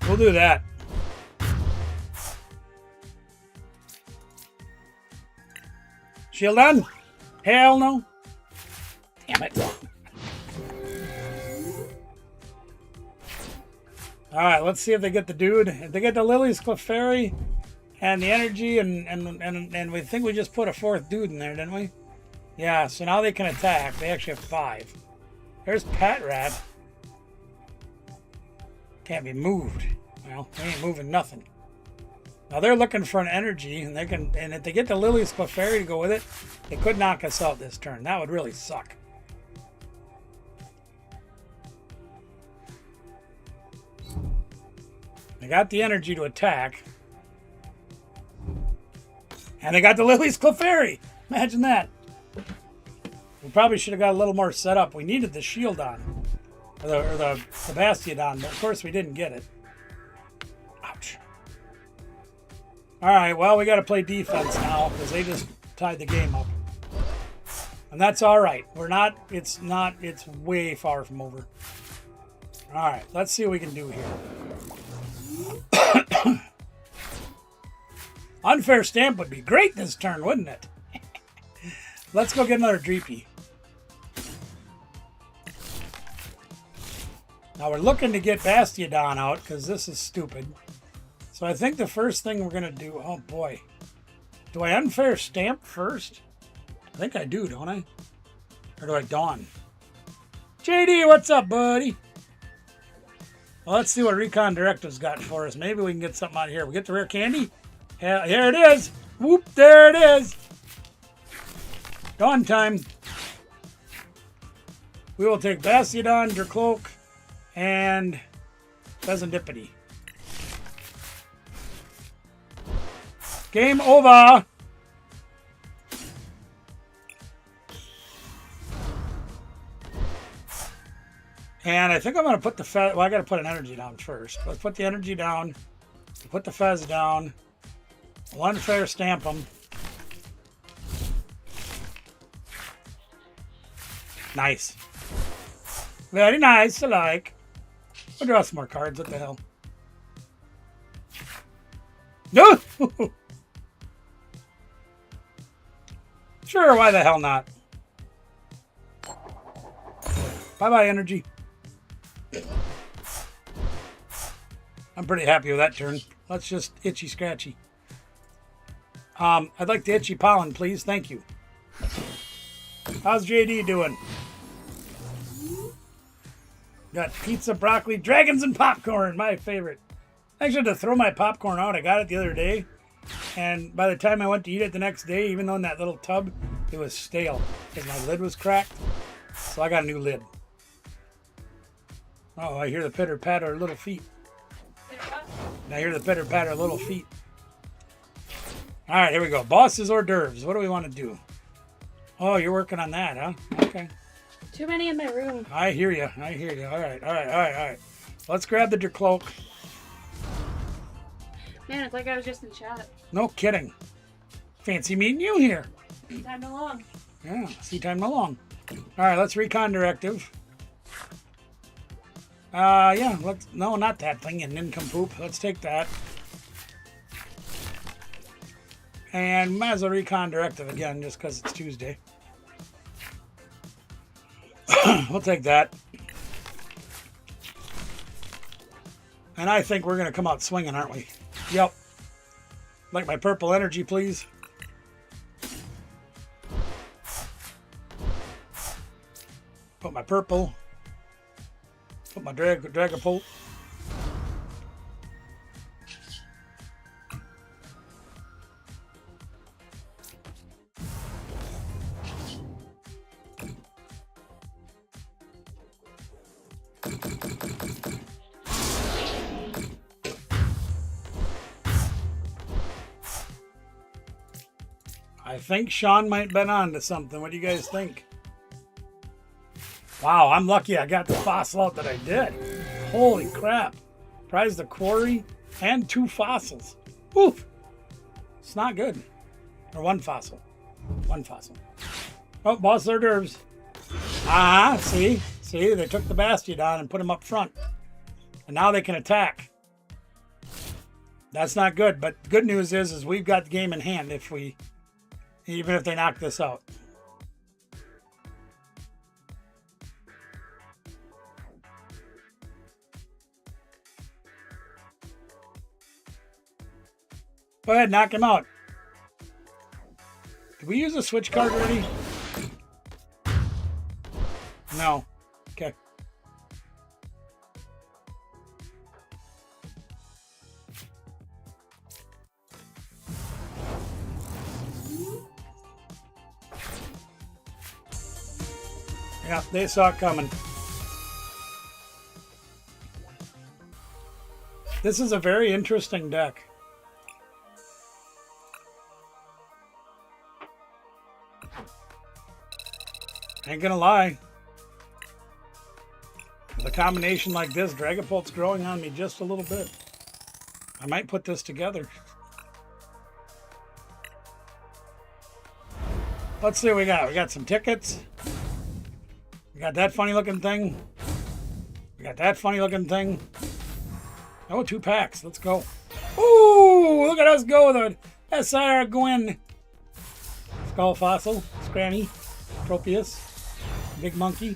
We'll do that. Shield on? Hell no. Damn it. Alright, let's see if they get the dude. If they get the Lily's Clefairy and the energy, and we think we just put a 4th dude in there, didn't we? Yeah, so now they can attack. They actually have 5. There's Patrat. Can't be moved. Well, they ain't moving nothing. Now they're looking for an energy, and they can. And if they get the Lily's Clefairy to go with it, they could knock us out this turn. That would really suck. They got the energy to attack. And they got the Lily's Clefairy. Imagine that. We probably should have got a little more set up. We needed the shield on. Or the Bastion on, but of course we didn't get it. Ouch. Alright, well, we got to play defense now because they just tied the game up. And that's alright. It's way far from over. Alright, let's see what we can do here. Unfair stamp would be great this turn, wouldn't it? Let's go get another Dreepy. Now we're looking to get Bastiodon out because this is stupid. So I think the first thing we're going to do... Oh boy. Do I unfair stamp first? I think I do, don't I? Or do I Dawn? JD, what's up, buddy? Well, let's see what Recon Directive's got for us. Maybe we can get something out of here. We get the rare candy? Yeah, here it is. Whoop, there it is. Dawn time. We will take Bastiodon, Dracloak, and Pheasantipity. Game over. And I think I'm going to put the Fez... Well, I got to put an energy down first. Let's put the energy down. Put the Fez down. One fair stamp them. Nice. Very nice, I like. We'll draw some more cards. What the hell? No! Sure, why the hell not? Bye-bye, energy. I'm pretty happy with that turn. Let's just itchy scratchy. I'd like the itchy pollen, please. Thank you. How's JD doing? Got pizza, broccoli, dragons, and popcorn. My favorite. I actually had to throw my popcorn out. I got it the other day. And by the time I went to eat it the next day, even though in that little tub, it was stale. Because my lid was cracked. So I got a new lid. Oh, I hear the pitter-patter of little feet. I hear the pitter-patter of little feet. All right, here we go. Boss's hors d'oeuvres. What do we want to do? Oh, you're working on that, huh? Okay. Too many in my room. I hear you. I hear you. All right. Let's grab the Dracloak. Man, it's like I was just in chat. No kidding. Fancy meeting you here. Time no long. Yeah, see time no long. All right, let's Recon Directive. Yeah, let's... No, not that thing, an nincompoop. Let's take that. And might as well Recon Directive again, just because it's Tuesday. We'll take that. And I think we're going to come out swinging, aren't we? Yep. Like my purple energy, please. Put my purple. Put my Dragapult. I think Sean might bet on to something. What do you guys think? Wow, I'm lucky I got the fossil out that I did. Holy crap. Prize the quarry and 2 fossils. Oof. It's not good. Or 1 fossil. 1 fossil. Oh, boss hors d'oeuvres. Ah, see? See, they took the Bastiodon and put him up front. And now they can attack. That's not good, but good news is we've got the game in hand even if they knock this out. Go ahead, knock him out. Did we use a switch card already? No. Okay. Yeah, they saw it coming. This is a very interesting deck. Ain't gonna lie. With a combination like this, Dragapult's growing on me just a little bit. I might put this together. Let's see what we got. We got some tickets. We got that funny looking thing. We got that funny looking thing. Oh, 2 packs. Let's go. Ooh, look at us go with a SIR Gwyn. Skull Fossil, Scranny, Tropius, Big Monkey,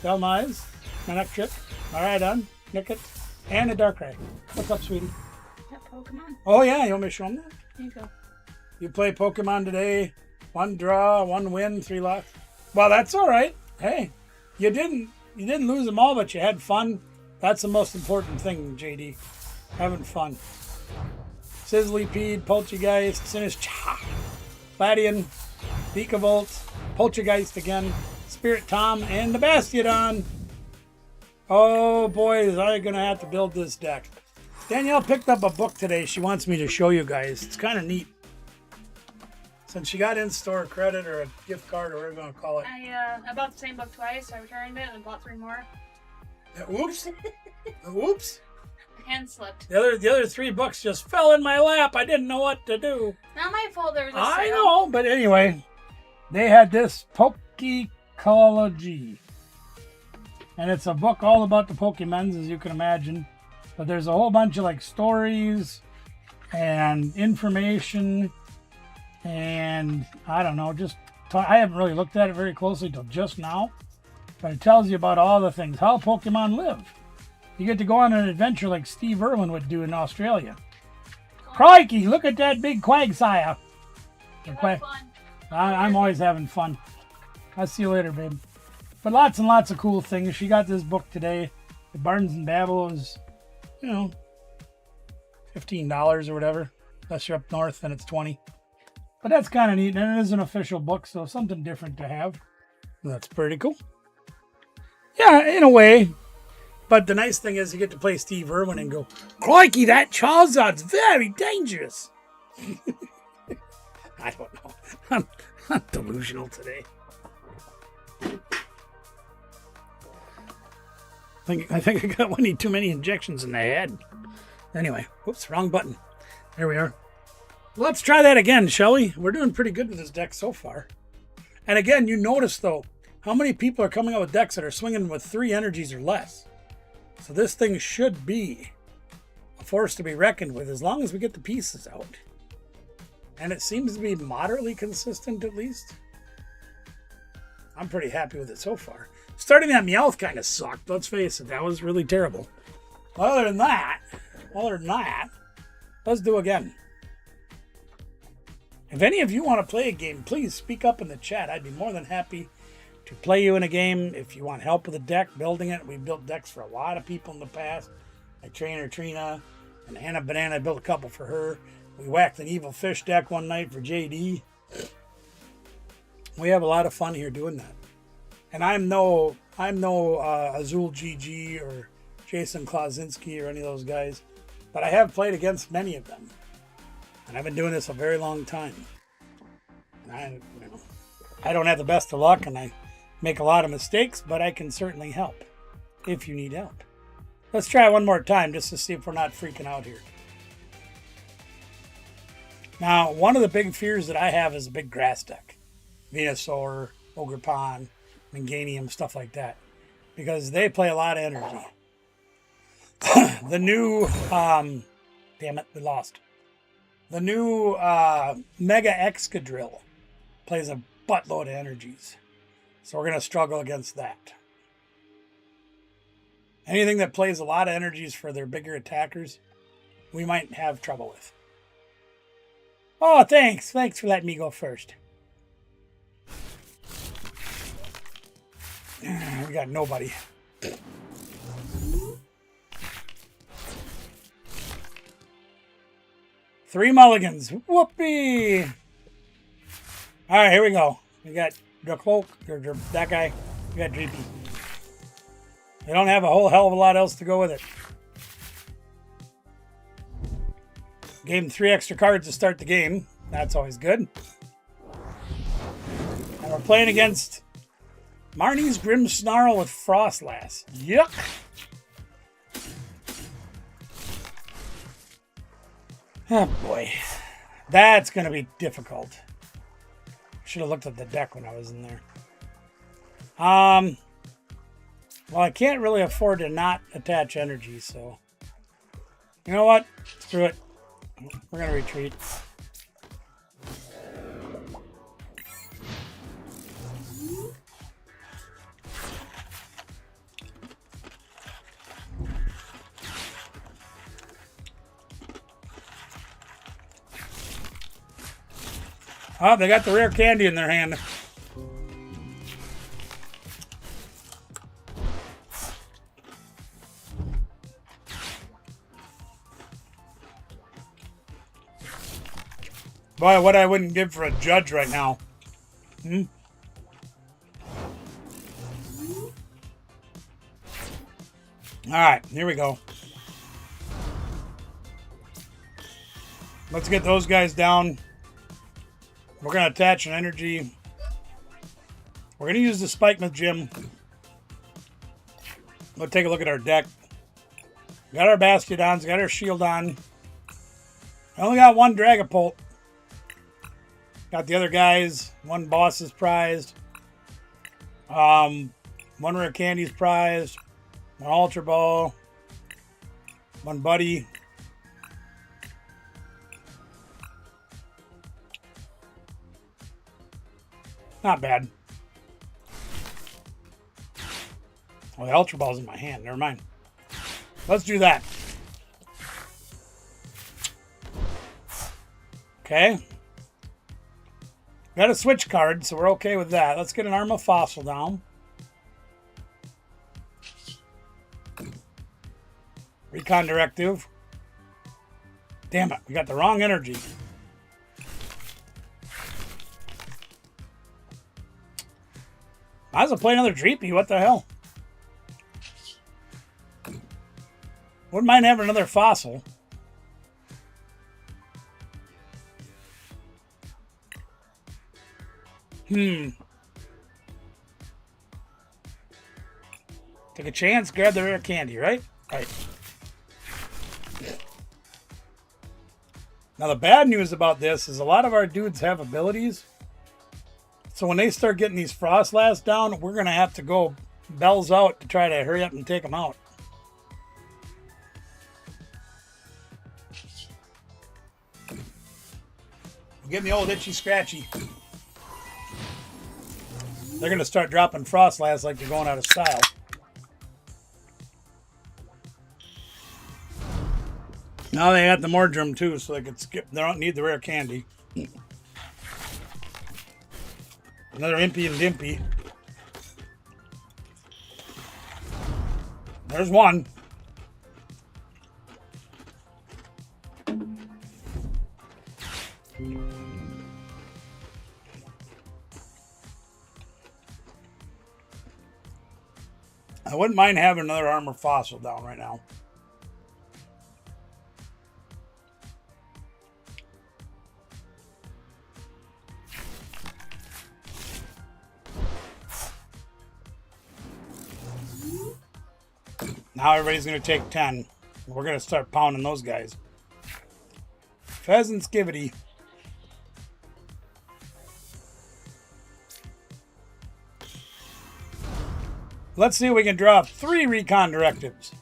Delmise, Manectric, Miraidon, Nickit, and a Darkrai. What's up, sweetie? That Pokemon. Oh, yeah. You want me to show them that? Here you go. You play Pokemon today. 1 draw, 1 win, 3 loss. Well, that's all right. Hey, you didn't lose them all, but you had fun. That's the most important thing, JD. Having fun. Sizzlypede, Poltergeist, Sinistcha, Gladion, Vikavolt, Poltergeist again, Spirit Tom, and the Bastiodon. Oh, boys, I'm going to have to build this deck. Danielle picked up a book today she wants me to show you guys. It's kind of neat. Since she got in-store credit or a gift card or whatever you want to call it. I bought the same book twice, so I returned it and bought 3 more. Oops. Oops. Hand slipped. The other 3 books just fell in my lap. I didn't know what to do. Not my fault there was a I sale. know, but anyway, they had this Pokecology. And it's a book all about the Pokemons, as you can imagine. But there's a whole bunch of like stories and information and I don't know, I haven't really looked at it very closely till just now. But it tells you about all the things, how Pokemon live. You get to go on an adventure like Steve Irwin would do in Australia. Crikey, look at that big Quagsire. Fun. I'm always having fun. I'll see you later, babe. But lots and lots of cool things. She got this book today. The Barnes and Babel is, $15 or whatever. Unless you're up north, then it's $20. But that's kind of neat. And it is an official book, so something different to have. That's pretty cool. Yeah, in a way. But the nice thing is you get to play Steve Irwin and go, crikey, that Charizard's very dangerous. I don't know. I'm delusional today. I think I got one too many injections in the head. Anyway, whoops, wrong button. There we are. Let's try that again, shall we? We're doing pretty good with this deck so far. And again, you notice, though, how many people are coming out with decks that are swinging with 3 energies or less. So this thing should be a force to be reckoned with as long as we get the pieces out. And it seems to be moderately consistent, at least. I'm pretty happy with it so far. Starting that Meowth kind of sucked, let's face it. That was really terrible. Other than that, let's do again. If any of you want to play a game, please speak up in the chat. I'd be more than happy to play you in a game. If you want help with a deck, building it. We've built decks for a lot of people in the past. Like Trainer Trina and Hannah Banana. I built a couple for her. We whacked an Evil Fish deck one night for JD. We have a lot of fun here doing that. And I'm no Azul GG or Jason Klasinski or any of those guys. But I have played against many of them. And I've been doing this a very long time. And I don't have the best of luck and I make a lot of mistakes, but I can certainly help if you need help. Let's try one more time just to see if we're not freaking out here. Now, one of the big fears that I have is a big grass deck. Venusaur, Ogre Pond, Meganium, stuff like that. Because they play a lot of energy. The new, damn it, we lost. The new Mega Excadrill plays a buttload of energies. So we're going to struggle against that. Anything that plays a lot of energies for their bigger attackers, we might have trouble with. Oh, thanks. Thanks for letting me go first. We got nobody. 3 mulligans. Whoopee! Alright, here we go. We got Dracloak, or that guy. We got Dreepy. They don't have a whole hell of a lot else to go with it. Gave him 3 extra cards to start the game. That's always good. And we're playing against Marnie's Grim Snarl with Frostlass. Yuck. Oh boy. That's going to be difficult. Should have looked at the deck when I was in there. Well, I can't really afford to not attach energy, so... You know what? Screw it. We're going to retreat. Oh, they got the rare candy in their hand. Boy, what I wouldn't give for a judge right now. Hmm? All right, here we go. Let's get those guys down. We're going to attach an energy. We're going to use the Spike Myth Gym. Let's take a look at our deck. Got our Bastiodons, got our Shield on. I only got 1 Dragapult. Got the other guys. 1 boss is prized. 1 rare candy is prized. 1 Ultra Ball. 1 Buddy. Not bad. Oh, the Ultra Ball's in my hand. Never mind. Let's do that. Okay. Got a switch card, so we're okay with that. Let's get an Arma Fossil down. Recon Directive. Damn it, we got the wrong energy. Might as well play another Dreepy. What the hell? Wouldn't mind having another Fossil. Take a chance, grab the rare candy, right? Right. Now the bad news about this is a lot of our dudes have abilities. So when they start getting these Frostlass down, we're going to have to go bells out to try to hurry up and take them out. Get me old itchy scratchy. They're going to start dropping Frostlass like they're going out of style. Now they got the Mordrum too, so they could skip. They don't need the rare candy. Another Impy and Dimpy. There's one. I wouldn't mind having another Armor Fossil down right now. Now everybody's going to take 10. We're going to start pounding those guys. Pheasant Skivity. Let's see if we can draw 3 Recon Directives.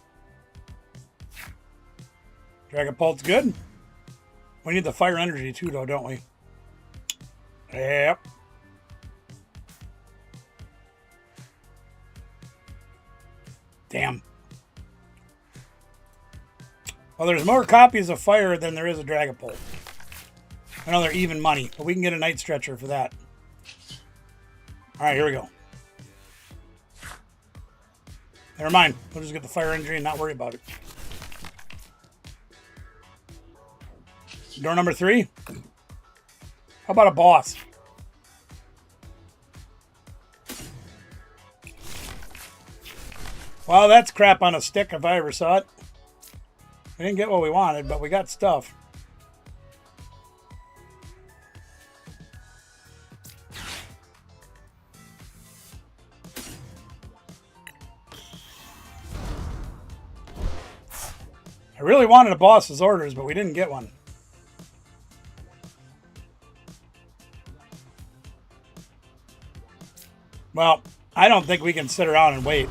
Dragapult's good. We need the Fire Energy too, though, don't we? Yep. Damn. Well, there's more copies of Fire than there is a Dragapult. I know they're even money, but we can get a Night Stretcher for that. Alright, here we go. Never mind. We'll just get the Fire Energy and not worry about it. Door number 3. How about a boss? Well, that's crap on a stick if I ever saw it. We didn't get what we wanted, but we got stuff. I really wanted a boss's orders, but we didn't get one. Well, I don't think we can sit around and wait.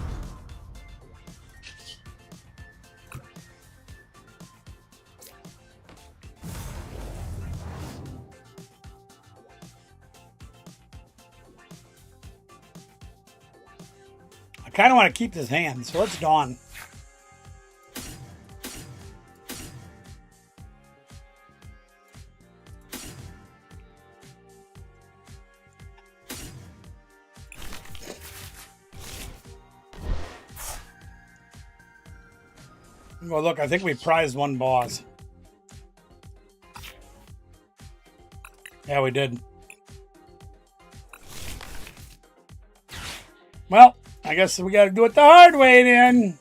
I kind of want to keep this hand, so let's dawn. Well, look, I think we prized one boss. Yeah, we did. Well, I guess we got to do it the hard way then.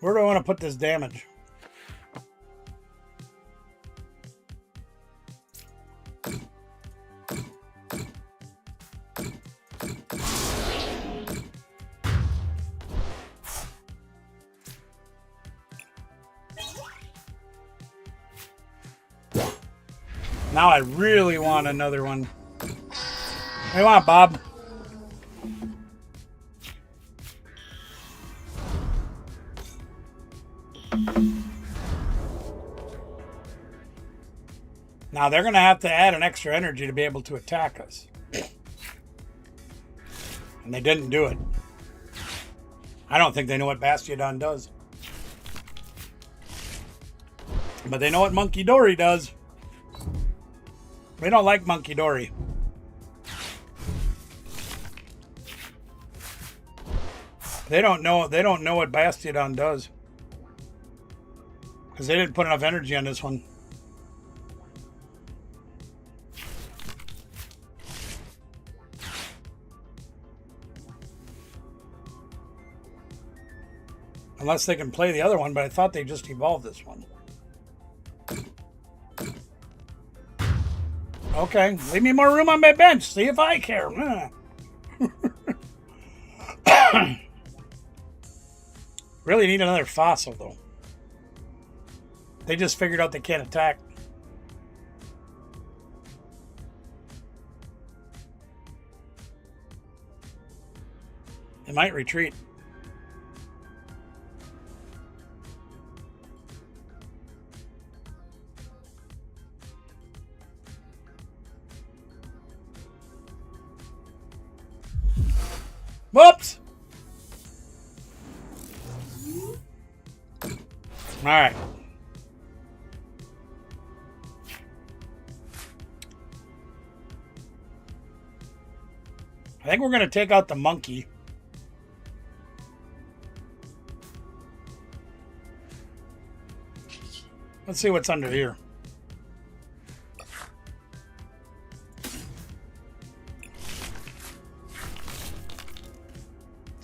Where do I want to put this damage? Now I really want another one. What do you want, Bob? Now they're going to have to add an extra energy to be able to attack us. And they didn't do it. I don't think they know what Bastiodon does. But they know what Monkey Dory does. We don't like Monkey Dory. They don't know what Bastiodon does. Because they didn't put enough energy on this one. Unless they can play the other one, but I thought they just evolved this one. Okay, leave me more room on my bench. See if I care. Really need another fossil, though. They just figured out they can't attack. They might retreat. Whoops! Alright. I think we're going to take out the monkey. Let's see what's under here.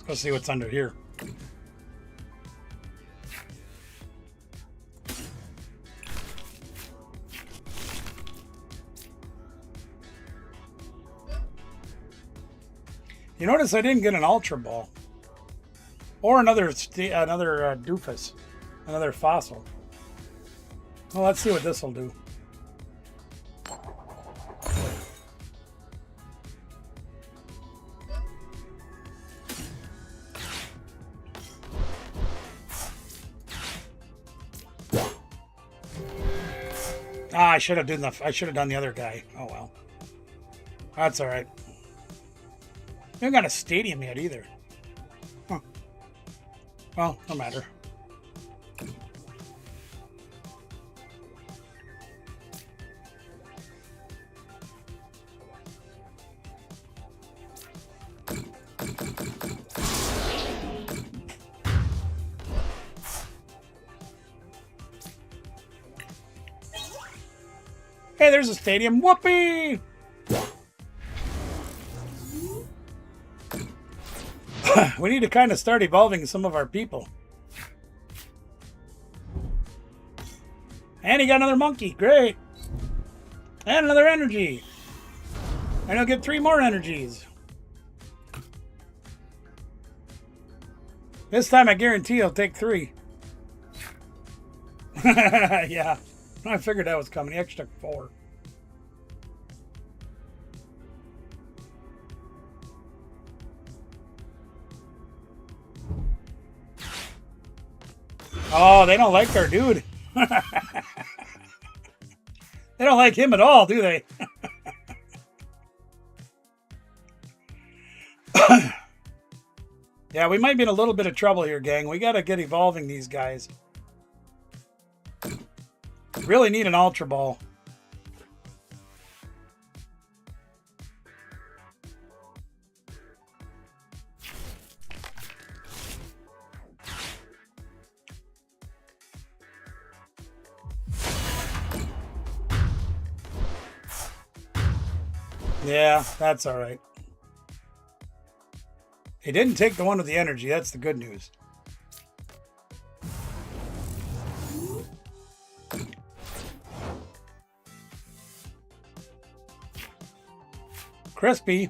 Let's see what's under here. You notice I didn't get an Ultra Ball. Or another doofus. Another fossil. Well, let's see what this will do. Ah, I should have done the other guy. Oh well. That's all right. We haven't got a stadium yet either. Huh. Well, no matter. Hey, there's a stadium. Whoopee! We need to kind of start evolving some of our people. And he got another monkey. Great. And another energy. And he'll get 3 more energies. This time I guarantee he'll take 3. Yeah. I figured that was coming. He actually took 4. Oh, they don't like our dude. They don't like him at all, do they? Yeah, we might be in a little bit of trouble here, gang. We got to get evolving these guys. Really need an Ultra Ball. Yeah, that's all right. He didn't take the one with the energy. That's the good news. Crispy.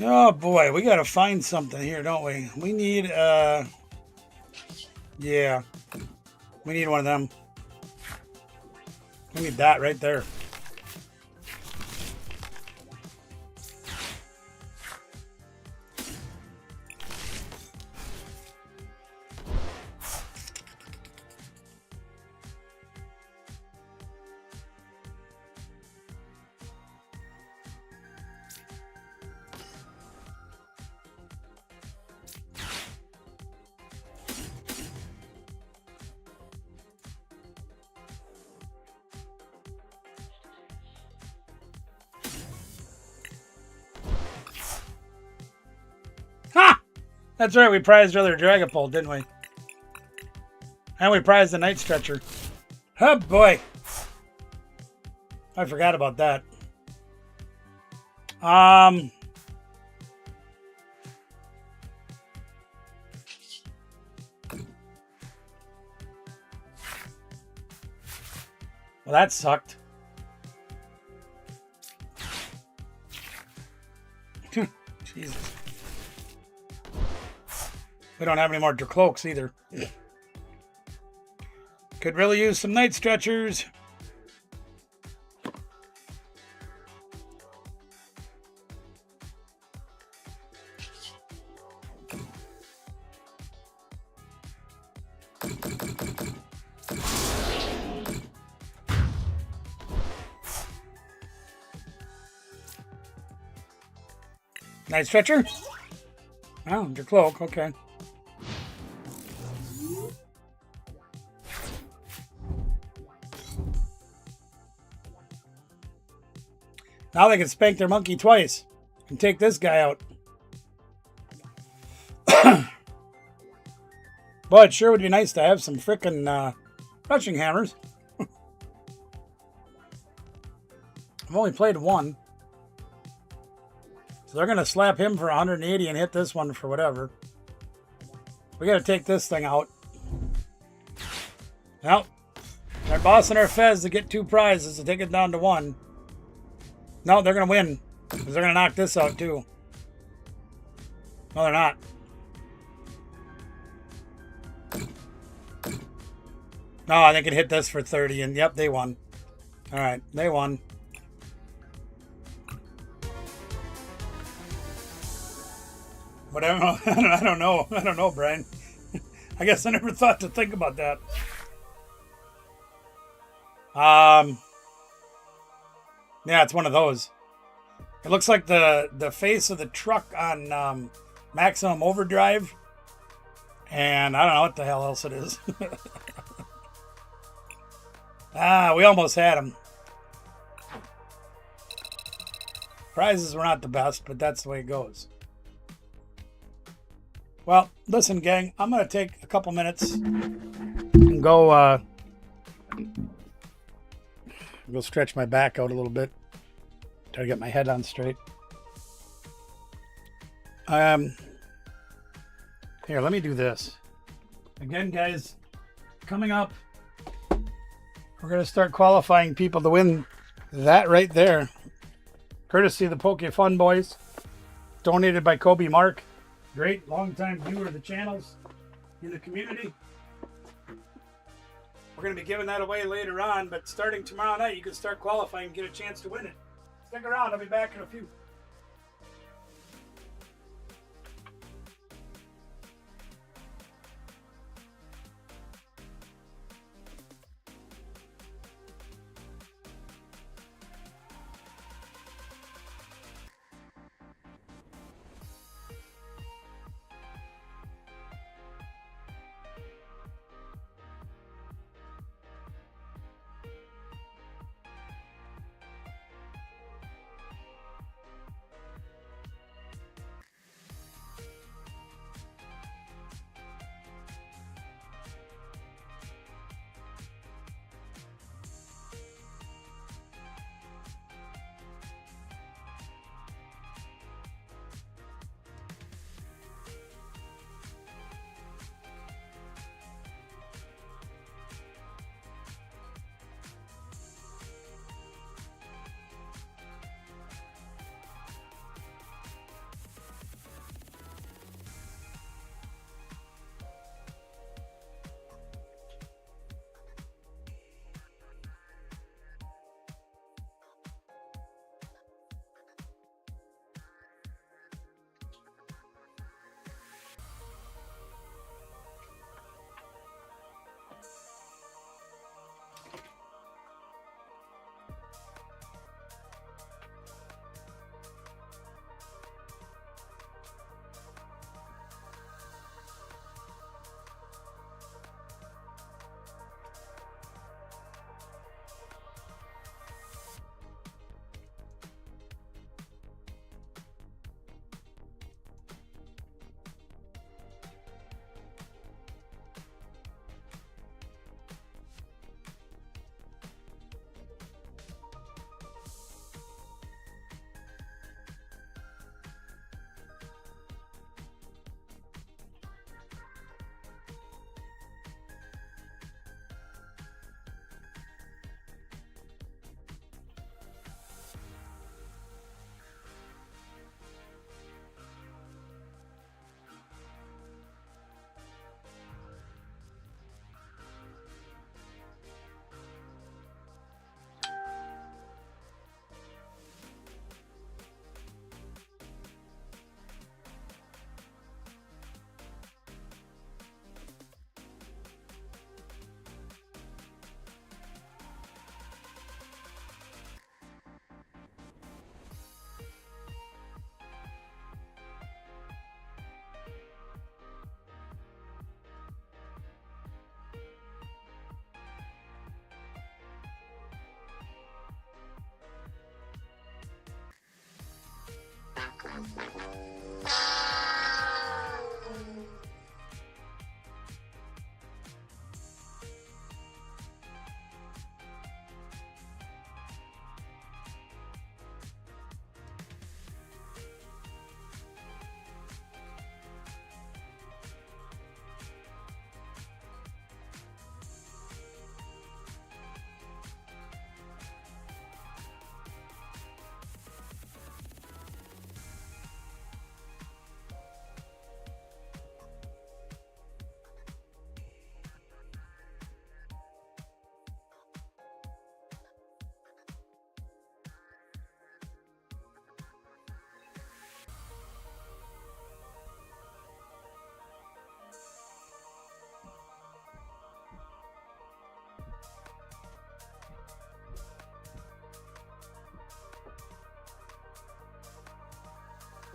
Oh boy, we gotta find something here, don't we? We need yeah. We need one of them. We need that right there. Ha! That's right, we prized our other Dragapult, didn't we? And we prized the Night Stretcher. Oh boy. I forgot about that. Well, that sucked. Jesus. We don't have any more Dracloaks either. Could really use some Night Stretchers. Night Stretcher? Oh, Dracloak, okay. Now they can spank their monkey twice and take this guy out. Boy, it sure would be nice to have some frickin' crushing hammers. I've only played one. So they're going to slap him for 180 and hit this one for whatever. We got to take this thing out. Well, they're bossing our Fez to get 2 prizes to take it down to 1. No, they're going to win. Because they're going to knock this out too. No, they're not. No, they can hit this for 30 and yep, they won. Alright, they won. But I don't know, Brian. I guess I never thought to think about that. Yeah, it's one of those. It looks like the face of the truck on Maximum Overdrive. And I don't know what the hell else it is. We almost had him. Prizes were not the best, but that's the way it goes. Well, listen, gang, I'm going to take a couple minutes and go stretch my back out a little bit. Try to get my head on straight. Here, let me do this. Again, guys, coming up, we're going to start qualifying people to win that right there. Courtesy of the Poke Fun Boys. Donated by Kobe Mark. Great longtime viewer of the channels in the community. We're going to be giving that away later on, but starting tomorrow night, you can start qualifying and get a chance to win it. Stick around, I'll be back in a few.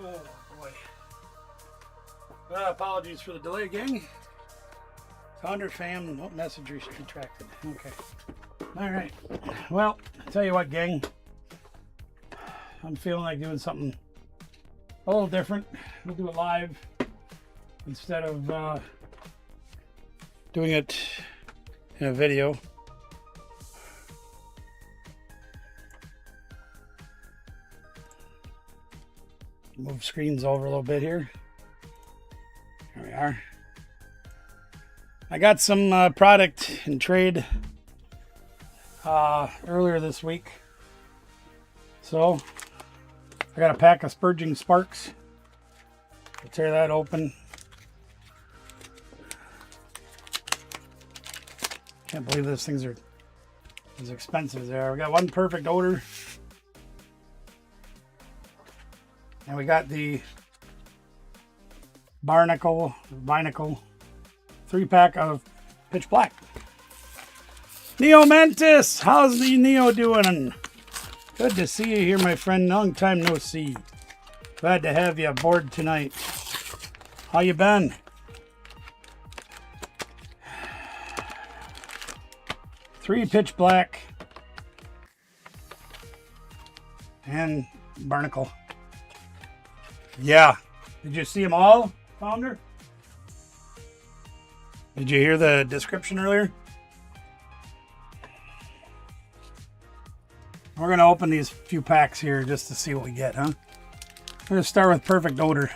Oh boy. Apologies for the delay, gang. Founder fan, no message retracted. Okay. All right. Well, I'll tell you what, gang. I'm feeling like doing something a little different. We'll do it live instead of doing it in a video. Move screens over a little bit here. There we are. I got some product in trade earlier this week. So I got a pack of Spurging Sparks. I'll tear that open. Can't believe those things are as expensive as they are. We got one Perfect Odor. And we got the Binacle 3-pack of Pitch Black. Neo Mantis, how's the Neo doing? Good to see you here, my friend. Long time no see. Glad to have you aboard tonight. How you been? Three Pitch Black and Barnacle. Yeah. Did you see them all, Founder? Did you hear the description earlier? We're going to open these few packs here just to see what we get, huh? We're going to start with Perfect Odor.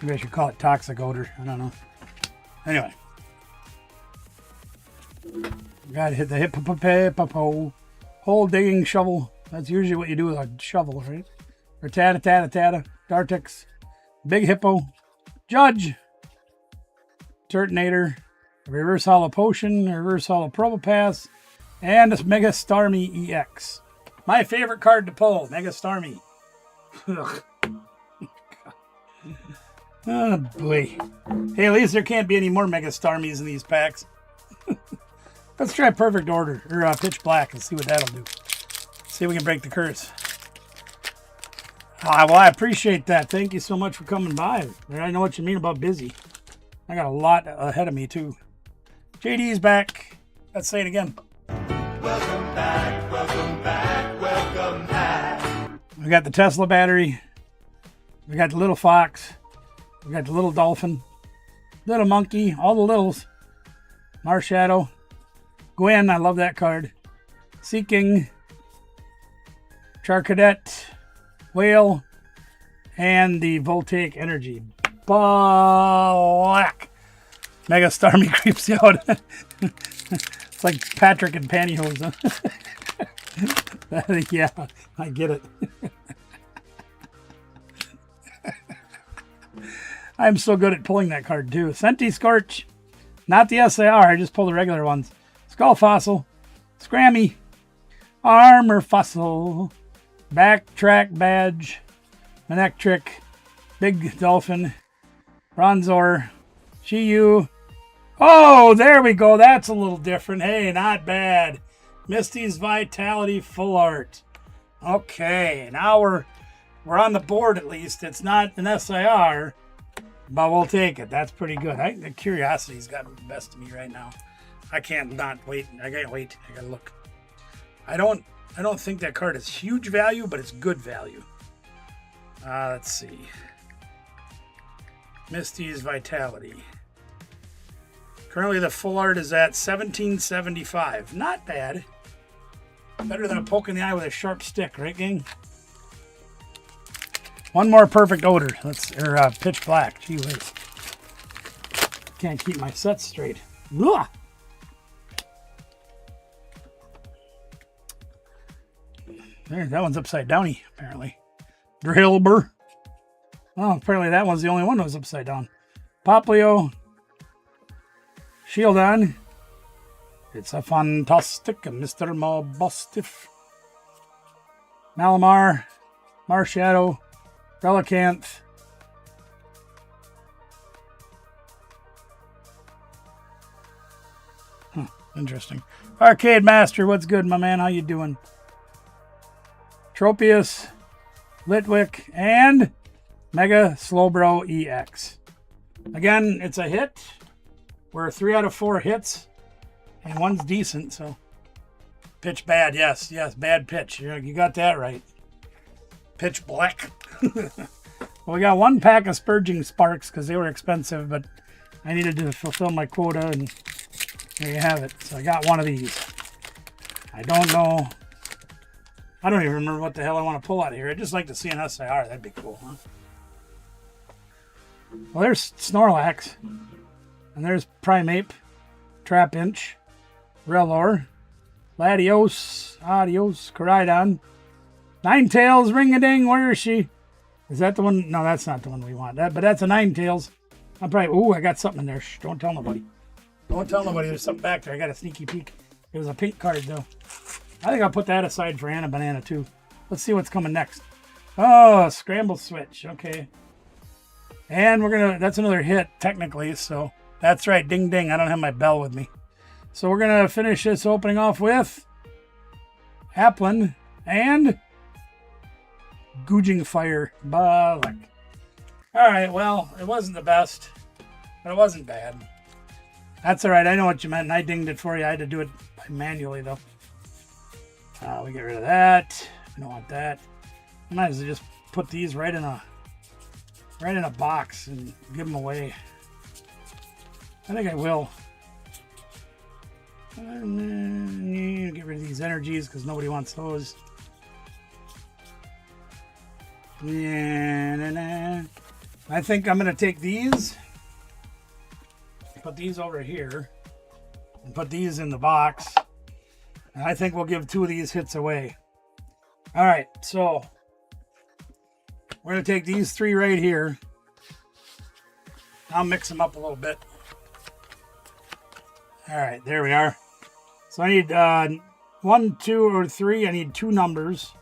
Maybe I should call it Toxic Odor. I don't know. Anyway. Got to hit the hippo hole digging shovel. That's usually what you do with a shovel, right? Or Tata, Dartix, Big Hippo, Judge, Turtonator, Reverse Hollow Potion, Reverse Hollow Probopass, and this Mega Starmie EX. My favorite card to pull, Mega Starmie. Oh boy. Hey, at least there can't be any more Mega Starmies in these packs. Let's try Perfect Order, or Pitch Black, and see what that'll do. See if we can break the curse. Well, I appreciate that. Thank you so much for coming by. I know what you mean about busy. I got a lot ahead of me, too. JD's back. Let's say it again. Welcome back, welcome back, welcome back. We got the Tesla battery. We got the little fox. We got the little dolphin. Little monkey. All the littles. Marshadow. Gwen, I love that card. Seeking. Charcadet. Whale. And the Voltaic Energy. Black. Mega Starmie creeps you out. It's like Patrick and pantyhose, huh? Yeah, I get it. I'm so good at pulling that card, too. Senti Scorch. Not the SAR, I just pull the regular ones. Skull Fossil. Scrammy. Armor Fossil. Backtrack Badge. Manectric. Big Dolphin. Bronzor. Shiyu. Oh, there we go. That's a little different. Hey, not bad. Misty's Vitality Full Art. Okay, now we're on the board at least. It's not an SIR, but we'll take it. That's pretty good. The curiosity's got the best of me right now. I can't not wait. I can't wait. I gotta look. I don't think that card is huge value, but it's good value. Let's see. Misty's Vitality. Currently the full art is at $17.75. Not bad. Better than a poke in the eye with a sharp stick, right, gang? One more Perfect Odor. Pitch Black. Gee whiz. Can't keep my sets straight. Ugh. There, that one's upside downy, apparently. Drillbur. Oh, apparently that one's the only one that was upside down. Poplio. Shieldon. It's a fantastic Mr. Mabostif. Malamar. Marshadow. Relicanth. Interesting. Arcade Master, what's good, my man? How you doing? Tropius. Litwick. And Mega Slowbro EX. Again, it's a hit. We're 3 out of 4 hits, and one's decent, so. Pitch bad, yes, bad pitch. You got that right. Pitch Black. Well, we got one pack of Spurging Sparks because they were expensive, but I needed to fulfill my quota, and there you have it. So I got one of these. I don't know I don't even remember what the hell I want to pull out of here. I'd just like to see an SIR. That'd be cool, huh? Well, there's Snorlax. And there's Primeape, Trapinch, Rellor, Latios, Adios, Koraidon, Ninetales, Ring-a-Ding, where is she? Is that the one? No, that's not the one we want. But that's a Ninetales. I'm probably, ooh, I got something in there. Shh, don't tell nobody. Don't tell nobody there's something back there. I got a sneaky peek. It was a pink card, though. I think I'll put that aside for Anna Banana, too. Let's see what's coming next. Oh, Scramble Switch. Okay. And we're going to, that's another hit, technically, so that's right. Ding, ding. I don't have my bell with me. So we're going to finish this opening off with Applin and Gouging Fire. Balak. All right, well, it wasn't the best, but it wasn't bad. That's all right. I know what you meant, and I dinged it for you. I had to do it manually, though. We get rid of that. We don't want that. I might as well just put these right in a box and give them away. I think I will. Get rid of these energies because nobody wants those. Yeah, I think I'm going to take these, put these over here, and put these in the box. And I think we'll give 2 of these hits away. All right, so we're going to take these 3 right here. I'll mix them up a little bit. All right, there we are. So I need 1, 2, or 3. I need 2 numbers.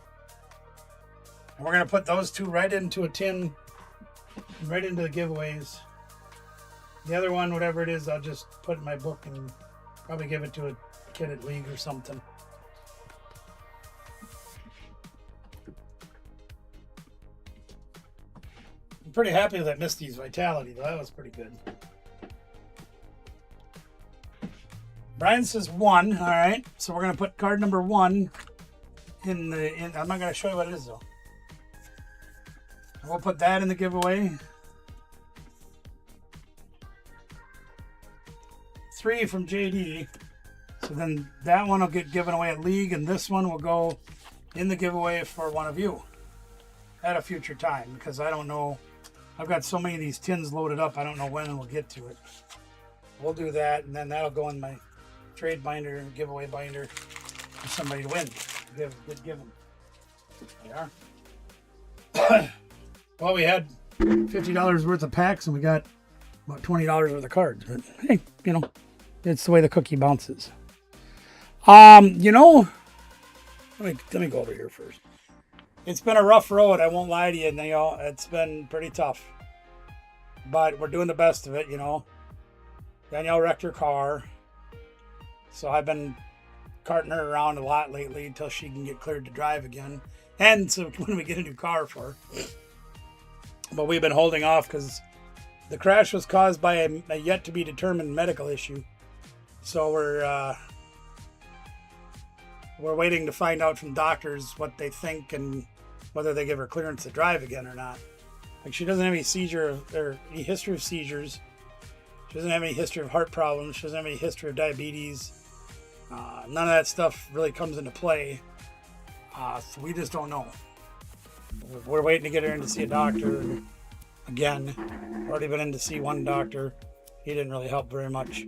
And we're going to put those 2 right into a tin, right into the giveaways. The other one, whatever it is, I'll just put in my book and probably give it to a kid at League or something. I'm pretty happy with that Misty's Vitality, though. That was pretty good. Brian says 1. All right. So we're going to put card number 1 in the... I'm not going to show you what it is, though. We'll put that in the giveaway. 3 from JD. So then that one will get given away at League, and this one will go in the giveaway for one of you at a future time, because I don't know. I've got so many of these tins loaded up, I don't know when we'll get to it. We'll do that, and then that'll go in my trade binder and giveaway binder for somebody to win. Give them. There they are. Well, we had $50 worth of packs, and we got about $20 worth of cards. But hey, you know, it's the way the cookie bounces. You know, let me go over here first. It's been a rough road, I won't lie to you, Neil. It's been pretty tough. But we're doing the best of it, you know. Danielle wrecked her car. So I've been carting her around a lot lately until she can get cleared to drive again. And so when we get a new car for her. But we've been holding off because the crash was caused by a yet to be determined medical issue. So we're waiting to find out from doctors what they think and whether they give her clearance to drive again or not. Like, she doesn't have any seizure or any history of seizures. She doesn't have any history of heart problems. She doesn't have any history of diabetes. None of that stuff really comes into play. So we just don't know. We're waiting to get her in to see a doctor again. Already been in to see one doctor. He didn't really help very much.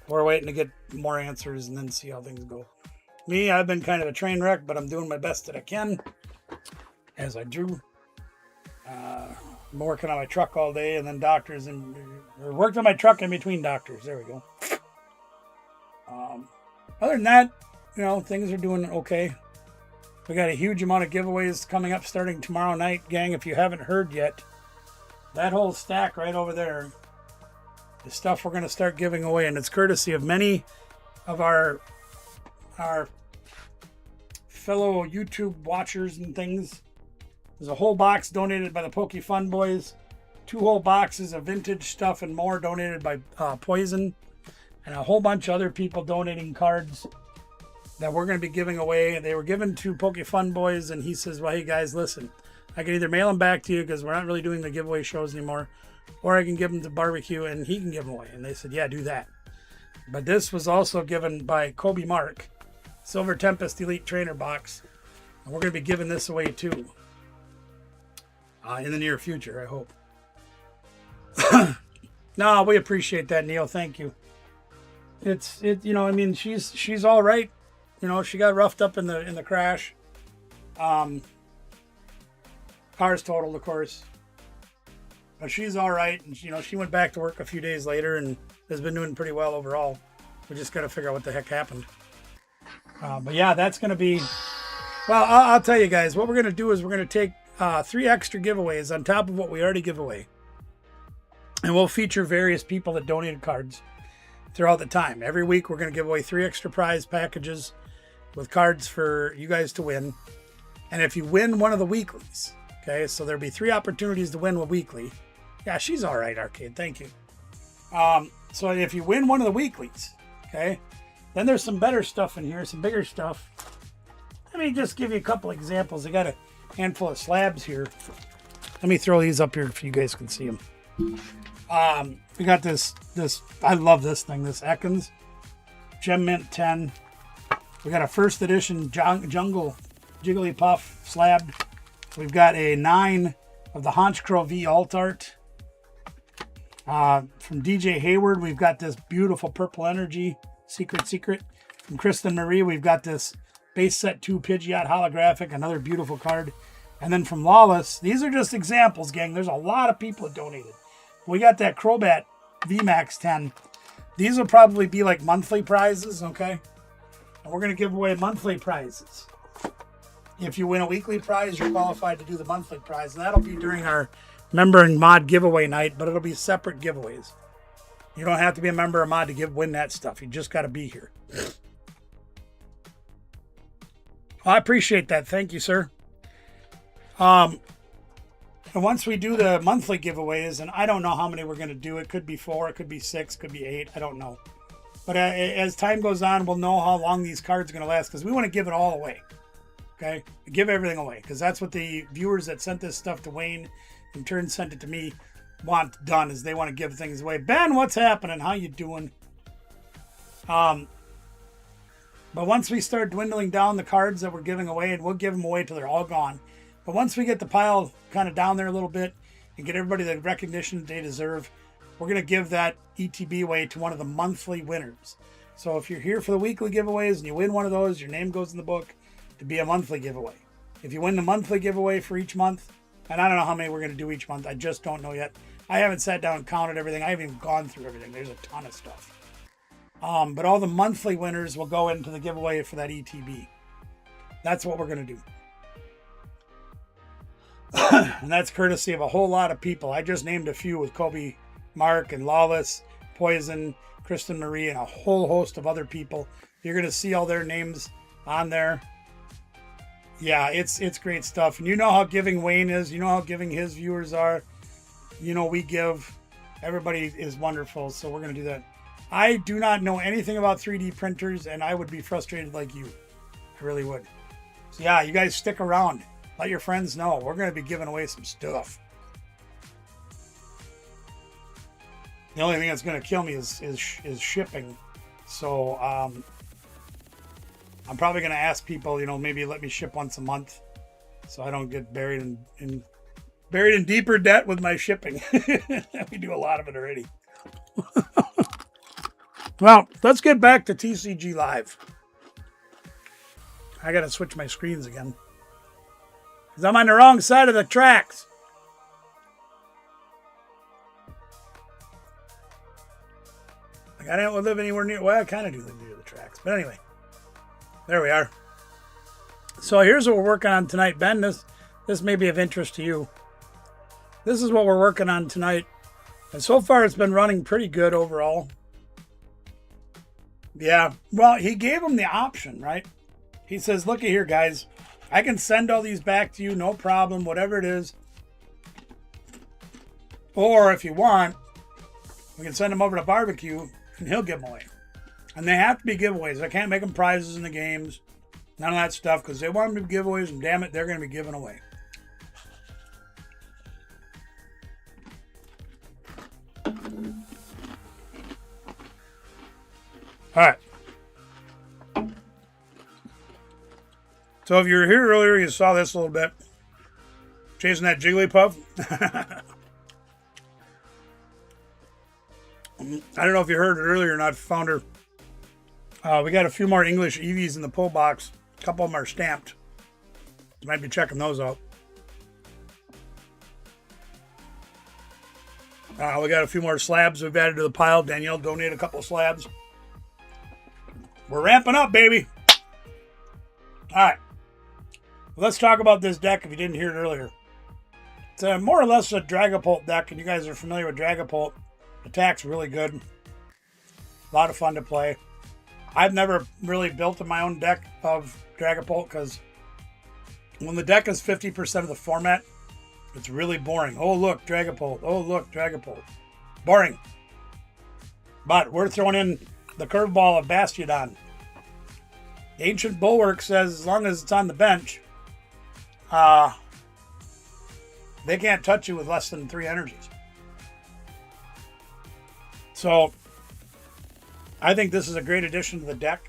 We're waiting to get more answers and then see how things go. Me, I've been kind of a train wreck, but I'm doing my best that I can, as I do. I'm working on my truck all day, and then doctors, and worked on my truck in between doctors. There we go. Other than that, you know, things are doing okay. We got a huge amount of giveaways coming up starting tomorrow night, gang. If you haven't heard yet, that whole stack right over there is stuff we're going to start giving away, and it's courtesy of many of our fellow YouTube watchers and things. There's a whole box donated by the Poke Fun Boys, 2 whole boxes of vintage stuff and more donated by Poison, and a whole bunch of other people donating cards that we're going to be giving away. They were given to Poke Fun Boys, and he says, well, hey guys, listen, I can either mail them back to you because we're not really doing the giveaway shows anymore, or I can give them to Barbecue and he can give them away. And they said, yeah, do that. But this was also given by Kobe Mark, Silver Tempest Elite Trainer box. And we're going to be giving this away too. In the near future, I hope. No, we appreciate that, Neil. Thank you. You know, I mean, she's all right. You know, she got roughed up in the crash. Car's totaled, of course. But she's all right. And, you know, she went back to work a few days later and has been doing pretty well overall. We just got to figure out what the heck happened. But yeah, that's going to be... Well, I'll tell you guys, what we're going to do is we're going to take 3 extra giveaways on top of what we already give away. And we'll feature various people that donated cards throughout the time. Every week, we're going to give away 3 extra prize packages with cards for you guys to win. And if you win one of the weeklies, okay, so there'll be 3 opportunities to win a weekly. Yeah, she's all right, Arcade. Thank you. So if you win one of the weeklies, okay, then there's some better stuff in here, some bigger stuff. Let me just give you a couple examples. I got a handful of slabs here. Let me throw these up here if you guys can see them. We got this, I love this thing, this Ekans Gem Mint 10. We got a first edition Jungle Jigglypuff slab. We've got a 9 of the Haunch Crow V Alt Art. From DJ Hayward, we've got this beautiful Purple Energy Secret. From Kristen Marie, we've got this Base Set 2 Pidgeot Holographic, another beautiful card. And then from Lawless, these are just examples, gang. There's a lot of people that donated. We got that Crobat VMAX 10. These will probably be like monthly prizes, okay? And we're going to give away monthly prizes. If you win a weekly prize, you're qualified to do the monthly prize. And that'll be during our member and mod giveaway night, but it'll be separate giveaways. You don't have to be a member or mod to win that stuff. You just got to be here. I appreciate that. Thank you, sir. And once we do the monthly giveaways, and I don't know how many we're going to do. It could be 4, it could be 6, could be 8. I don't know. But as time goes on, we'll know how long these cards are going to last because we want to give it all away. Okay? Give everything away because that's what the viewers that sent this stuff to Wayne, in turn sent it to me, want done is they want to give things away. Ben, what's happening? How you doing? But once we start dwindling down the cards that we're giving away, and we'll give them away till they're all gone. But once we get the pile kind of down there a little bit and get everybody the recognition that they deserve, we're going to give that ETB away to one of the monthly winners. So if you're here for the weekly giveaways and you win one of those, your name goes in the book to be a monthly giveaway. If you win the monthly giveaway for each month, and I don't know how many we're going to do each month. I just don't know yet. I haven't sat down and counted everything. I haven't even gone through everything. There's a ton of stuff. But all the monthly winners will go into the giveaway for that ETB. That's what we're going to do. And that's courtesy of a whole lot of people. I just named a few with Kobe, Mark, and Lawless, Poison, Kristen Marie, and a whole host of other people. You're going to see all their names on there. Yeah, it's great stuff. And you know how giving Wayne is. You know how giving his viewers are. You know we give. Everybody is wonderful, so we're going to do that. I do not know anything about 3D printers, and I would be frustrated like you. I really would. So yeah, you guys stick around. Let your friends know. We're going to be giving away some stuff. The only thing that's going to kill me is shipping. So I'm probably going to ask people, you know, maybe let me ship once a month so I don't get buried in deeper debt with my shipping. We do a lot of it already. Well, let's get back to TCG Live. I got to switch my screens again because I'm on the wrong side of the tracks. Like I don't live anywhere near. Well, I kind of do live near the tracks, but anyway, there we are. So here's what we're working on tonight, Ben. This may be of interest to you. This is what we're working on tonight, and so far it's been running pretty good overall. Yeah, well, he gave them the option, right? He says, look at here, guys. I can send all these back to you, no problem, whatever it is. Or if you want, we can send them over to barbecue, and he'll give them away. And they have to be giveaways. I can't make them prizes in the games. None of that stuff, because they want them to be giveaways, and damn it, they're going to be given away. All right. So if you were here earlier, you saw this a little bit. Chasing that Jigglypuff. I don't know if you heard it earlier or not, Founder. We got a few more English EVs in the pull box. A couple of them are stamped. You might be checking those out. We got a few more slabs we've added to the pile. Danielle donated a couple of slabs. We're ramping up, baby. All right. Let's talk about this deck if you didn't hear it earlier. It's more or less a Dragapult deck, and you guys are familiar with Dragapult. Attack's really good. A lot of fun to play. I've never really built my own deck of Dragapult because when the deck is 50% of the format, it's really boring. Oh, look, Dragapult. Oh, look, Dragapult. Boring. But we're throwing in the curveball of Bastiodon. The Ancient Bulwark says as long as it's on the bench, they can't touch you with less than 3 energies. So, I think this is a great addition to the deck.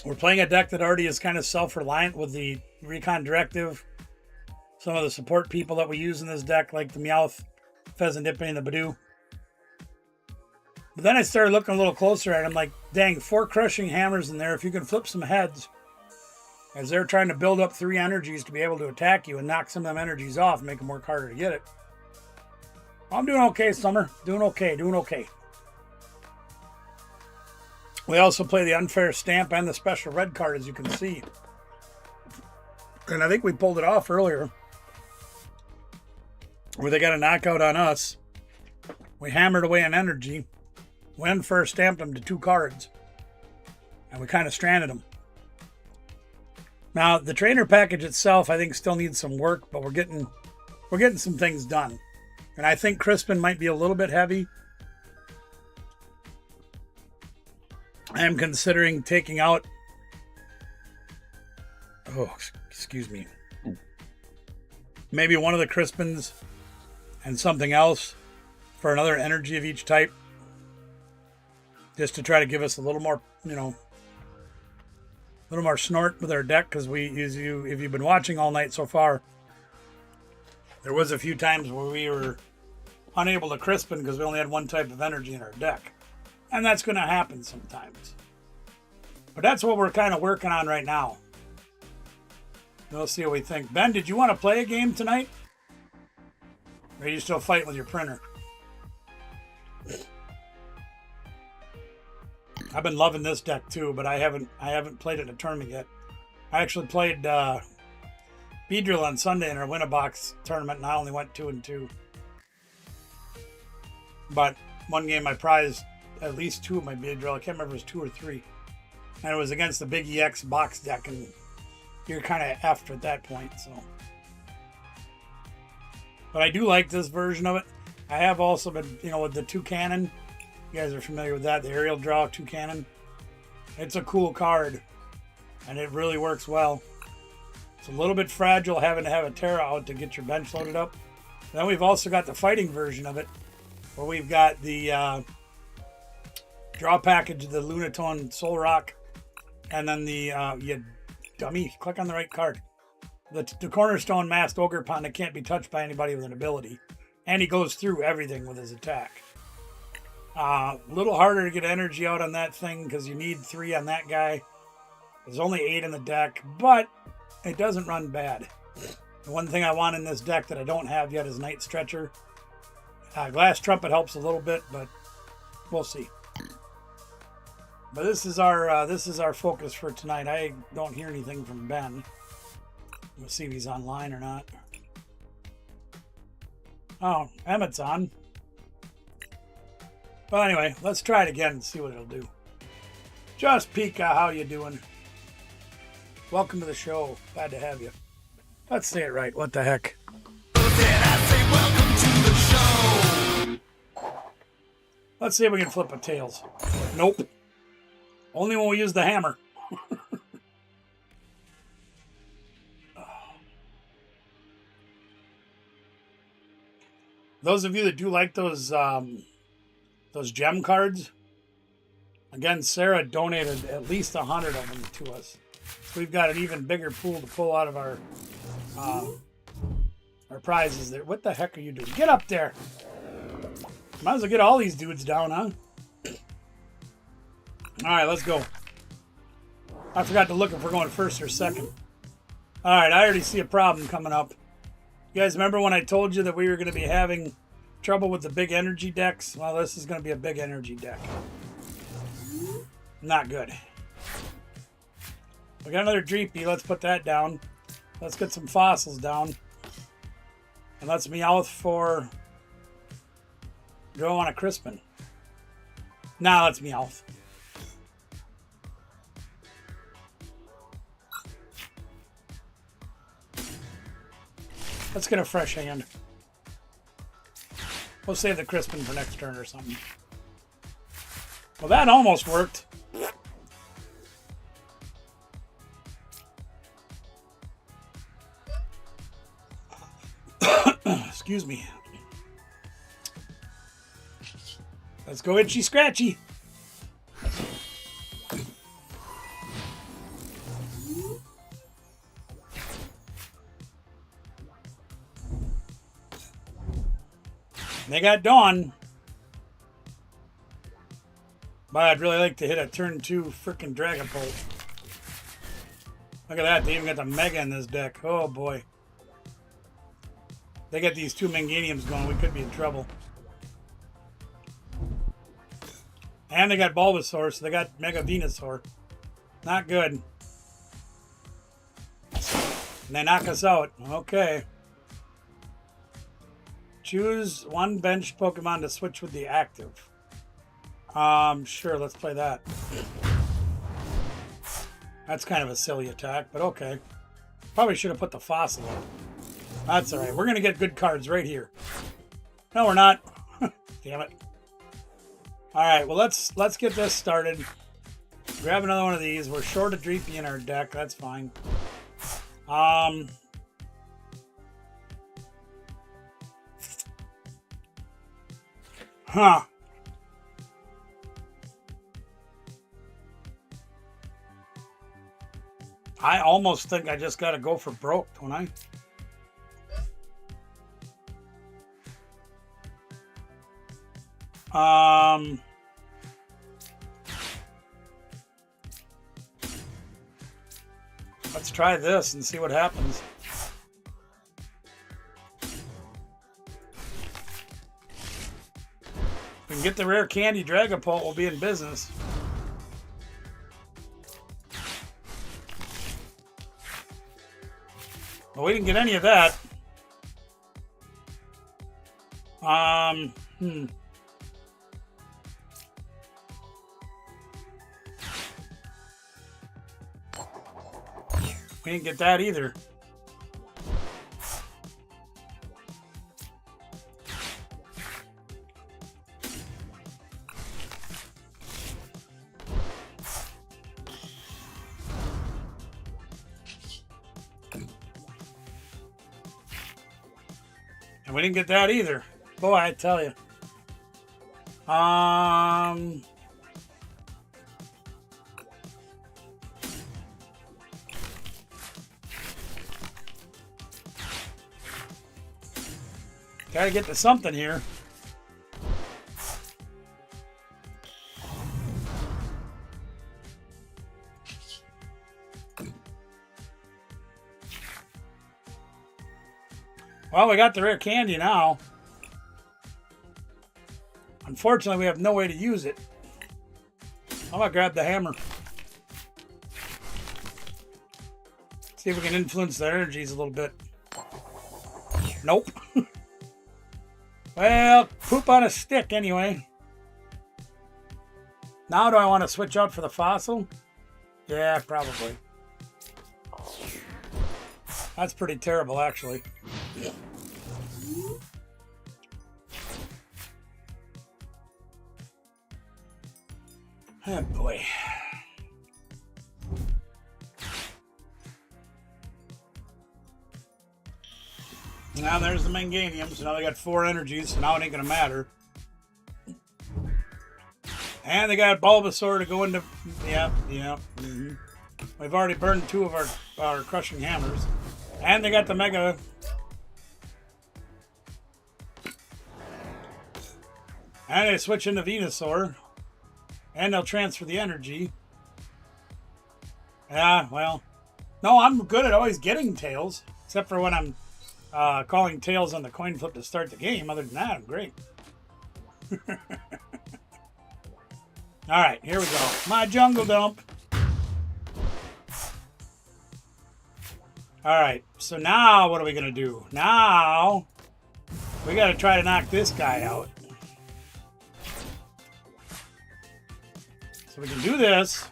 We're playing a deck that already is kind of self-reliant with the Recon Directive. Some of the support people that we use in this deck, like the Meowth, Pheasantipany, and the Badoo. But then I started looking a little closer at it. I'm like, dang, 4 Crushing Hammers in there. If you can flip some heads, as they're trying to build up 3 energies to be able to attack you and knock some of them energies off, make them work harder to get it. I'm doing okay, Summer. Doing okay. We also play the Unfair Stamp and the Special Red card, as you can see. And I think we pulled it off earlier, where they got a knockout on us. We hammered away an energy. We Unfair Stamped them to 2 cards. And we kind of stranded them. Now, the trainer package itself, I think, still needs some work, but we're getting some things done. And I think Crispin might be a little bit heavy. I am considering taking out... Oh, excuse me. Maybe one of the Crispins and something else for another energy of each type. Just to try to give us a little more, a little more snort with our deck. Because if you've been watching all night so far, there was a few times where we were unable to Crispin because we only had one type of energy in our deck. And that's going to happen sometimes. But that's what we're kind of working on right now. We'll see what we think. Ben, did you want to play a game tonight? Or are you still fighting with your printer? I've been loving this deck too, but I haven't played it in a tournament yet. I actually played Beedrill on Sunday in our Win-A-Box tournament, and I only went 2-2. But one game I prized at least 2 of my Beedrill. I can't remember if it was 2 or 3. And it was against the Big EX box deck, and you're kind of after at that point, so. But I do like this version of it. I have also been, with the 2 cannon. You guys are familiar with that, the aerial draw 2 cannon. It's a cool card, and it really works well. It's a little bit fragile having to have a Terra out to get your bench loaded up. Then we've also got the fighting version of it, where we've got the draw package of the Lunatone Soul Rock, and then the, you dummy, click on the right card. The Cornerstone Masked Ogerpon that can't be touched by anybody with an ability. And he goes through everything with his attack. A little harder to get energy out on that thing because you need 3 on that guy. There's only 8 in the deck, but it doesn't run bad. The one thing I want in this deck that I don't have yet is Night Stretcher. Glass Trumpet helps a little bit, but we'll see. But this is our focus for tonight. I don't hear anything from Ben. We'll see if he's online or not. Oh, Emmett's on. Well, anyway, let's try it again and see what it'll do. Just Pika, how you doing? Welcome to the show. Glad to have you. Let's say it right. What the heck? Let's see if we can flip a tails. Nope. Only when we use the hammer. Those of you that do like those gem cards, again, Sarah donated at least 100 of them to us. So we've got an even bigger pool to pull out of our prizes there. What the heck are you doing? Get up there! Might as well get all these dudes down, huh? Alright, let's go. I forgot to look if we're going first or second. Alright, I already see a problem coming up. You guys remember when I told you that we were going to be having trouble with the big energy decks? Well, this is going to be a big energy deck. Not good. We got another Dreepy. Let's put that down. Let's get some fossils down. And let's Meowth for... Do I want a Crispin? Nah, let's Meowth. Let's get a fresh hand. We'll save the Crispin for next turn or something. Well, that almost worked. Excuse me. Let's go itchy scratchy. They got Dawn. But I'd really like to hit a turn 2 frickin' Dragapult. Look at that. They even got the Mega in this deck. Oh boy. They got these 2 Manganiums going. We could be in trouble. And they got Bulbasaur, so they got Mega Venusaur. Not good. And they knock us out. Okay. Choose one bench Pokemon to switch with the active. Sure, let's play that. That's kind of a silly attack, but okay. Probably should have put the fossil up. That's alright. We're going to get good cards right here. No, we're not. Damn it. Alright, well, let's get this started. Grab another one of these. We're short a Dreepy in our deck. That's fine. Huh. I almost think I just got to go for broke, don't I? Let's try this and see what happens. If we can get the rare candy Dragapult, we'll be in business. Well, we didn't get any of that. We didn't get that either. And we didn't get that either. Boy, I tell you. Gotta get to something here. Well, we got the rare candy now. Unfortunately, we have no way to use it. I'm gonna grab the hammer. See if we can influence the energies a little bit. Nope. Well, poop on a stick anyway. Now do I want to switch out for the fossil? Yeah, probably. That's pretty terrible, actually. Oh boy. Now there's the Manganium, so now they got 4 energies, so now it ain't gonna matter. And they got Bulbasaur to go into... Yeah. We've already burned 2 of our crushing hammers. And they got the mega. And they switch into Venusaur. And they'll transfer the energy. Yeah, well. No, I'm good at always getting tails. Except for when I'm calling tails on the coin flip to start the game. Other than that, I'm great. Alright, here we go. My jungle dump. Alright, so now what are we going to do? Now, we got to try to knock this guy out. So we can do this.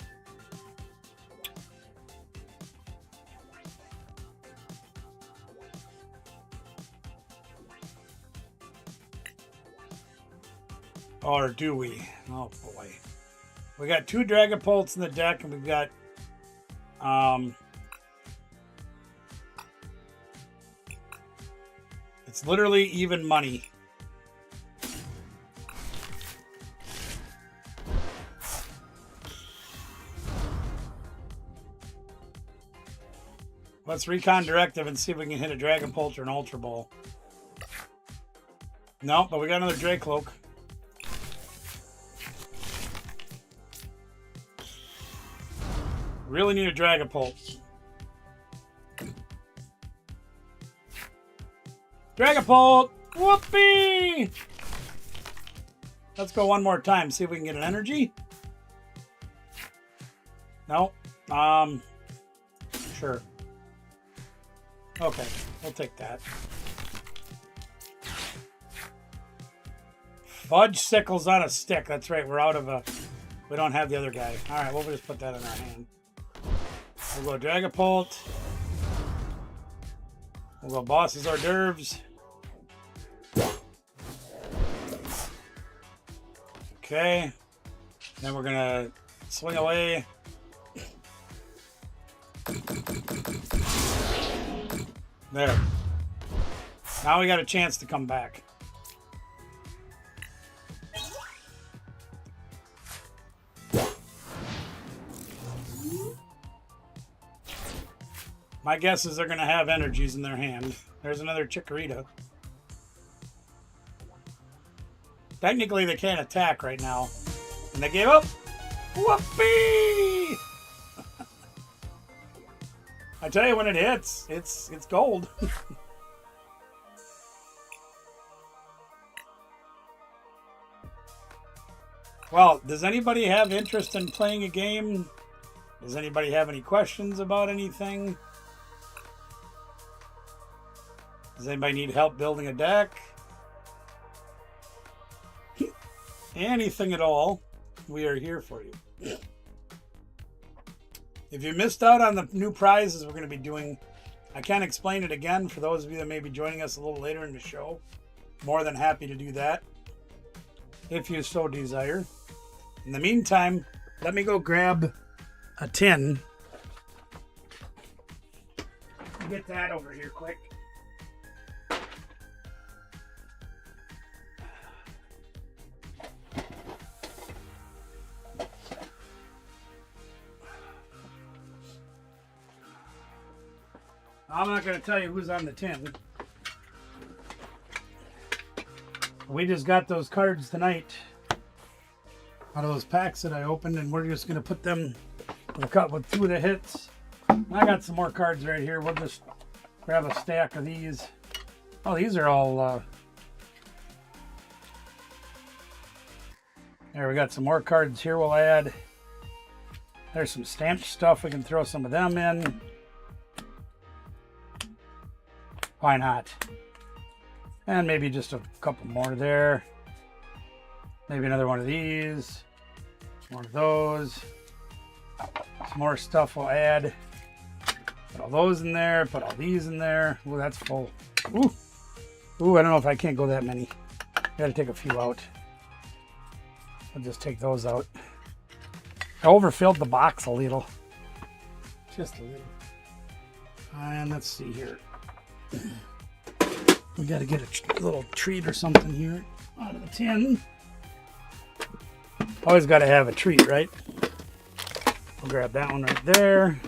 Or do we? Oh boy. We got 2 Dragapults in the deck, and we've got it's literally even money. Let's recon directive and see if we can hit a Dragapult or an Ultra Ball. No, but we got another Dracloak. Really need a Dragapult. Dragapult! Whoopee! Let's go one more time, see if we can get an energy. No. Sure. Okay, we'll take that. Fudge Sickles on a stick. That's right, we're out of a... We don't have the other guy. Alright, we'll just put that in our hand. We'll go Dragapult. We'll go Boss's Hors d'oeuvres. Okay. Then we're gonna swing away. There. Now we got a chance to come back. My guess is they're going to have energies in their hand. There's another Chikorita. Technically, they can't attack right now. And they gave up. Whoopee! I tell you, when it hits, it's gold. Well, does anybody have interest in playing a game? Does anybody have any questions about anything? Does anybody need help building a deck? Anything at all, we are here for you. If you missed out on the new prizes we're going to be doing, I can't explain it again for those of you that may be joining us a little later in the show. More than happy to do that, if you so desire. In the meantime, let me go grab a tin. Get that over here quick. I'm not going to tell you who's on the tin. We just got those cards tonight out of those packs that I opened, and we're just going to put them with 2 of the hits. I got some more cards right here. We'll just grab a stack of these. Oh, these are all... There, we got some more cards here we'll add. There's some stamped stuff. We can throw some of them in. Why not? And maybe just a couple more there. Maybe another one of these. One of those. Some more stuff we'll add. Put all those in there. Put all these in there. Ooh, that's full. Ooh. Ooh, I don't know if I can't go that many. Gotta take a few out. I'll just take those out. I overfilled the box a little. Just a little. And let's see here. We got to get a little treat or something here out of the tin. Always got to have a treat, right? I'll grab that one right there.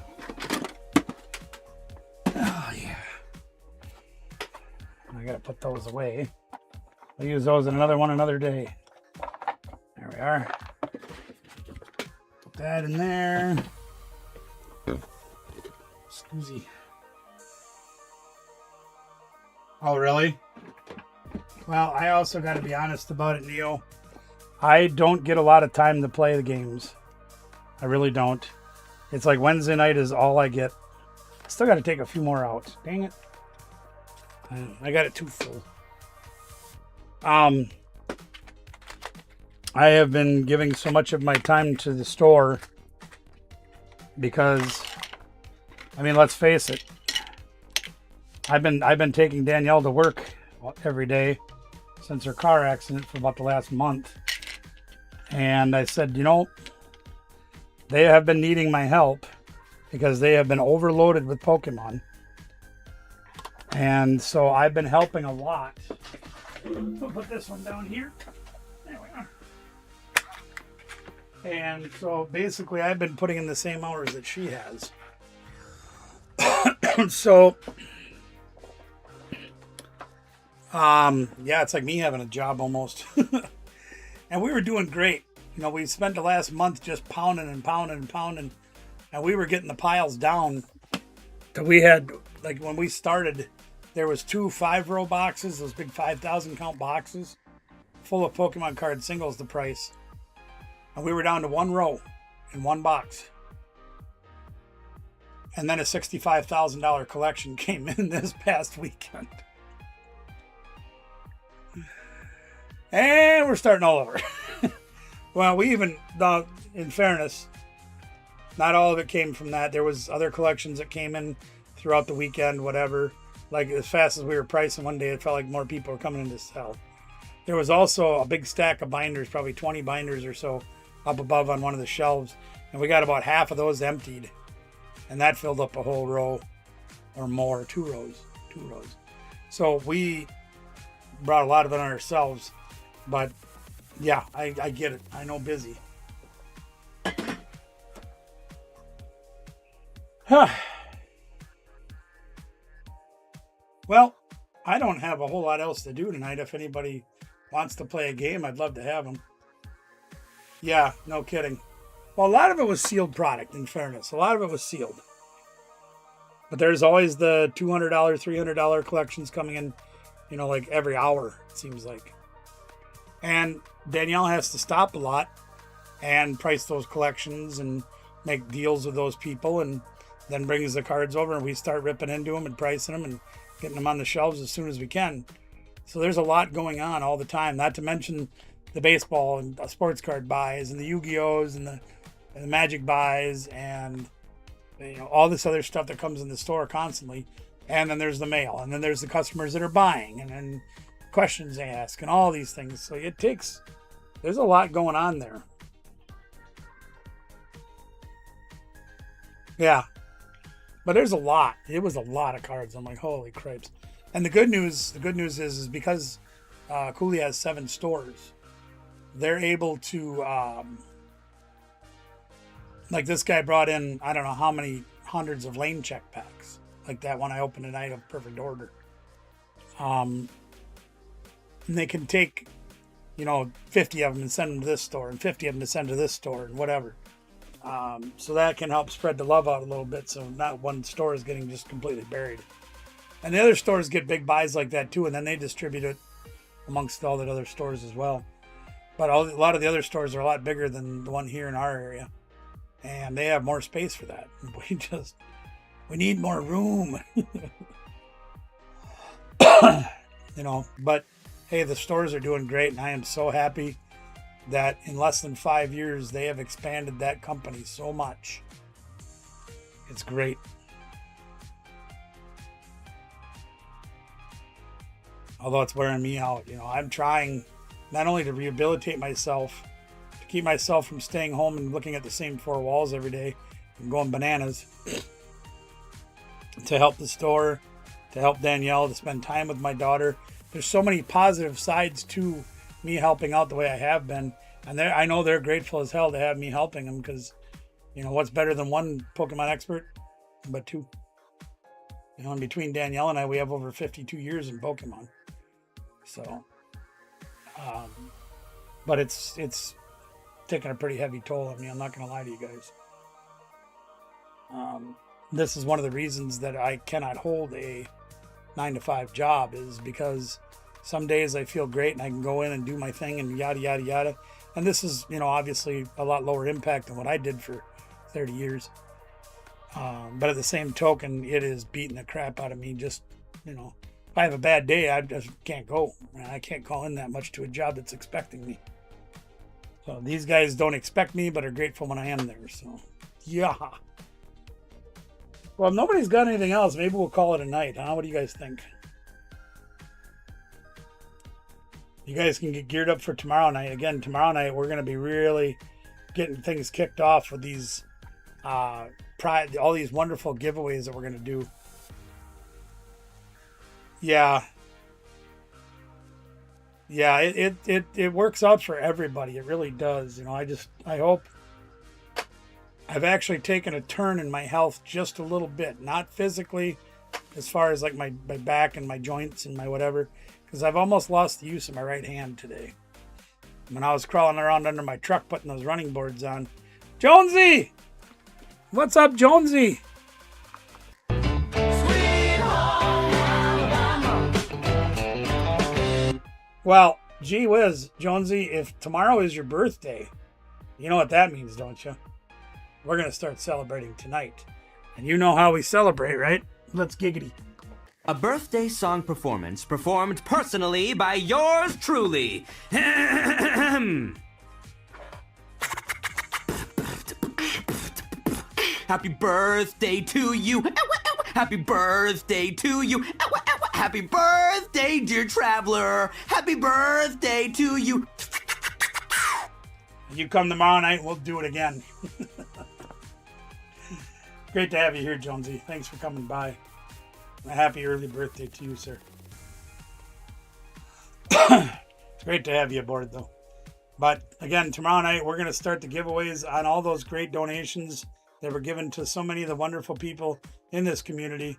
Oh, yeah. I gotta put those away. I'll use those in another one another day. There we are. Put that in there. Scoozy. Oh, really? Well, I also got to be honest about it, Neo. I don't get a lot of time to play the games. I really don't. It's like Wednesday night is all I get. Still got to take a few more out. Dang it. I got it too full. I have been giving so much of my time to the store because, I mean, let's face it. I've been taking Danielle to work every day since her car accident for about the last month. And I said, you know, they have been needing my help because they have been overloaded with Pokemon. And so I've been helping a lot. We'll put this one down here. There we are. And so basically I've been putting in the same hours that she has. So, yeah, it's like me having a job almost. And we were doing great. You know, we spent the last month just pounding and pounding and pounding. And we were getting the piles down. So we had, like when we started, there was 2 5-row boxes, those big 5,000 count boxes, full of Pokemon card singles, the price. And we were down to 1 row in 1 box. And then a $65,000 collection came in this past weekend. And we're starting all over. Well, we even, in fairness, not all of it came from that. There was other collections that came in throughout the weekend, whatever. Like as fast as we were pricing one day, it felt like more people were coming in to sell. There was also a big stack of binders, probably 20 binders or so, up above on one of the shelves. And we got about half of those emptied. And that filled up a whole row or more, 2 rows. So we brought a lot of it on ourselves. But yeah, I get it. I know busy. Well, I don't have a whole lot else to do tonight. If anybody wants to play a game, I'd love to have them. Yeah, no kidding. Well, a lot of it was sealed product, in fairness. A lot of it was sealed. But there's always the $200, $300 collections coming in, you know, like every hour, it seems like. And Danielle has to stop a lot and price those collections and make deals with those people, and then brings the cards over and we start ripping into them and pricing them and getting them on the shelves as soon as we can. So there's a lot going on all the time, not to mention the baseball and sports card buys and the Yu-Gi-Ohs and the Magic buys and, you know, all this other stuff that comes in the store constantly. And then there's the mail, and then there's the customers that are buying, and then questions they ask and all these things. So there's a lot going on there. Yeah. But there's a lot. It was a lot of cards. I'm like, holy cripes. And the good news is because Cooley has 7 stores, they're able to, like this guy brought in, I don't know how many hundreds of lane check packs, like that one I opened tonight of Perfect Order. And they can take, you know, 50 of them and send them to this store, and 50 of them to send to this store, and whatever. So that can help spread the love out a little bit, so not one store is getting just completely buried. And the other stores get big buys like that too, and then they distribute it amongst all the other stores as well. But a lot of the other stores are a lot bigger than the one here in our area, and they have more space for that. We need more room. You know, but hey, the stores are doing great, and I am so happy that in less than 5 years, they have expanded that company so much. It's great. Although it's wearing me out, you know, I'm trying not only to rehabilitate myself, to keep myself from staying home and looking at the same 4 walls every day and going bananas, to help the store, to help Danielle, to spend time with my daughter. There's so many positive sides to me helping out the way I have been. And I know they're grateful as hell to have me helping them because, You know, what's better than one Pokemon expert? But two. You know, in between Danielle and I, we have over 52 years in Pokemon. So, but it's taking a pretty heavy toll on me. I'm not going to lie to you guys. This is one of the reasons that I cannot hold a 9-to-5 job, is because some days I feel great and I can go in and do my thing and yada, yada, yada. And this is, you know, obviously a lot lower impact than what I did for 30 years. But at the same token, it is beating the crap out of me. Just, you know, if I have a bad day, I just can't go. I can't call in that much to a job that's expecting me. So these guys don't expect me, but are grateful when I am there. So, yeah. Well, if nobody's got anything else, maybe we'll call it a night, huh? What do you guys think? You guys can get geared up for tomorrow night. Again, tomorrow night, we're going to be really getting things kicked off with these, all these wonderful giveaways that we're going to do. Yeah. Yeah, it works out for everybody. It really does. You know, I hope. I've actually taken a turn in my health just a little bit. Not physically, as far as like my back and my joints and my whatever, because I've almost lost the use of my right hand today. When I was crawling around under my truck putting those running boards on. Jonesy! What's up, Jonesy? Well, gee whiz, Jonesy, if tomorrow is your birthday, you know what that means, don't you? We're going to start celebrating tonight. And you know how we celebrate, right? Let's giggity. A birthday song performance performed personally by yours truly. Happy birthday to you. Happy birthday to you. Happy birthday, dear traveler. Happy birthday to you. You come tomorrow night, we'll do it again. Great to have you here, Jonesy. Thanks for coming by. A happy early birthday to you, sir. It's great to have you aboard, though. But again, tomorrow night, we're going to start the giveaways on all those great donations that were given to so many of the wonderful people in this community.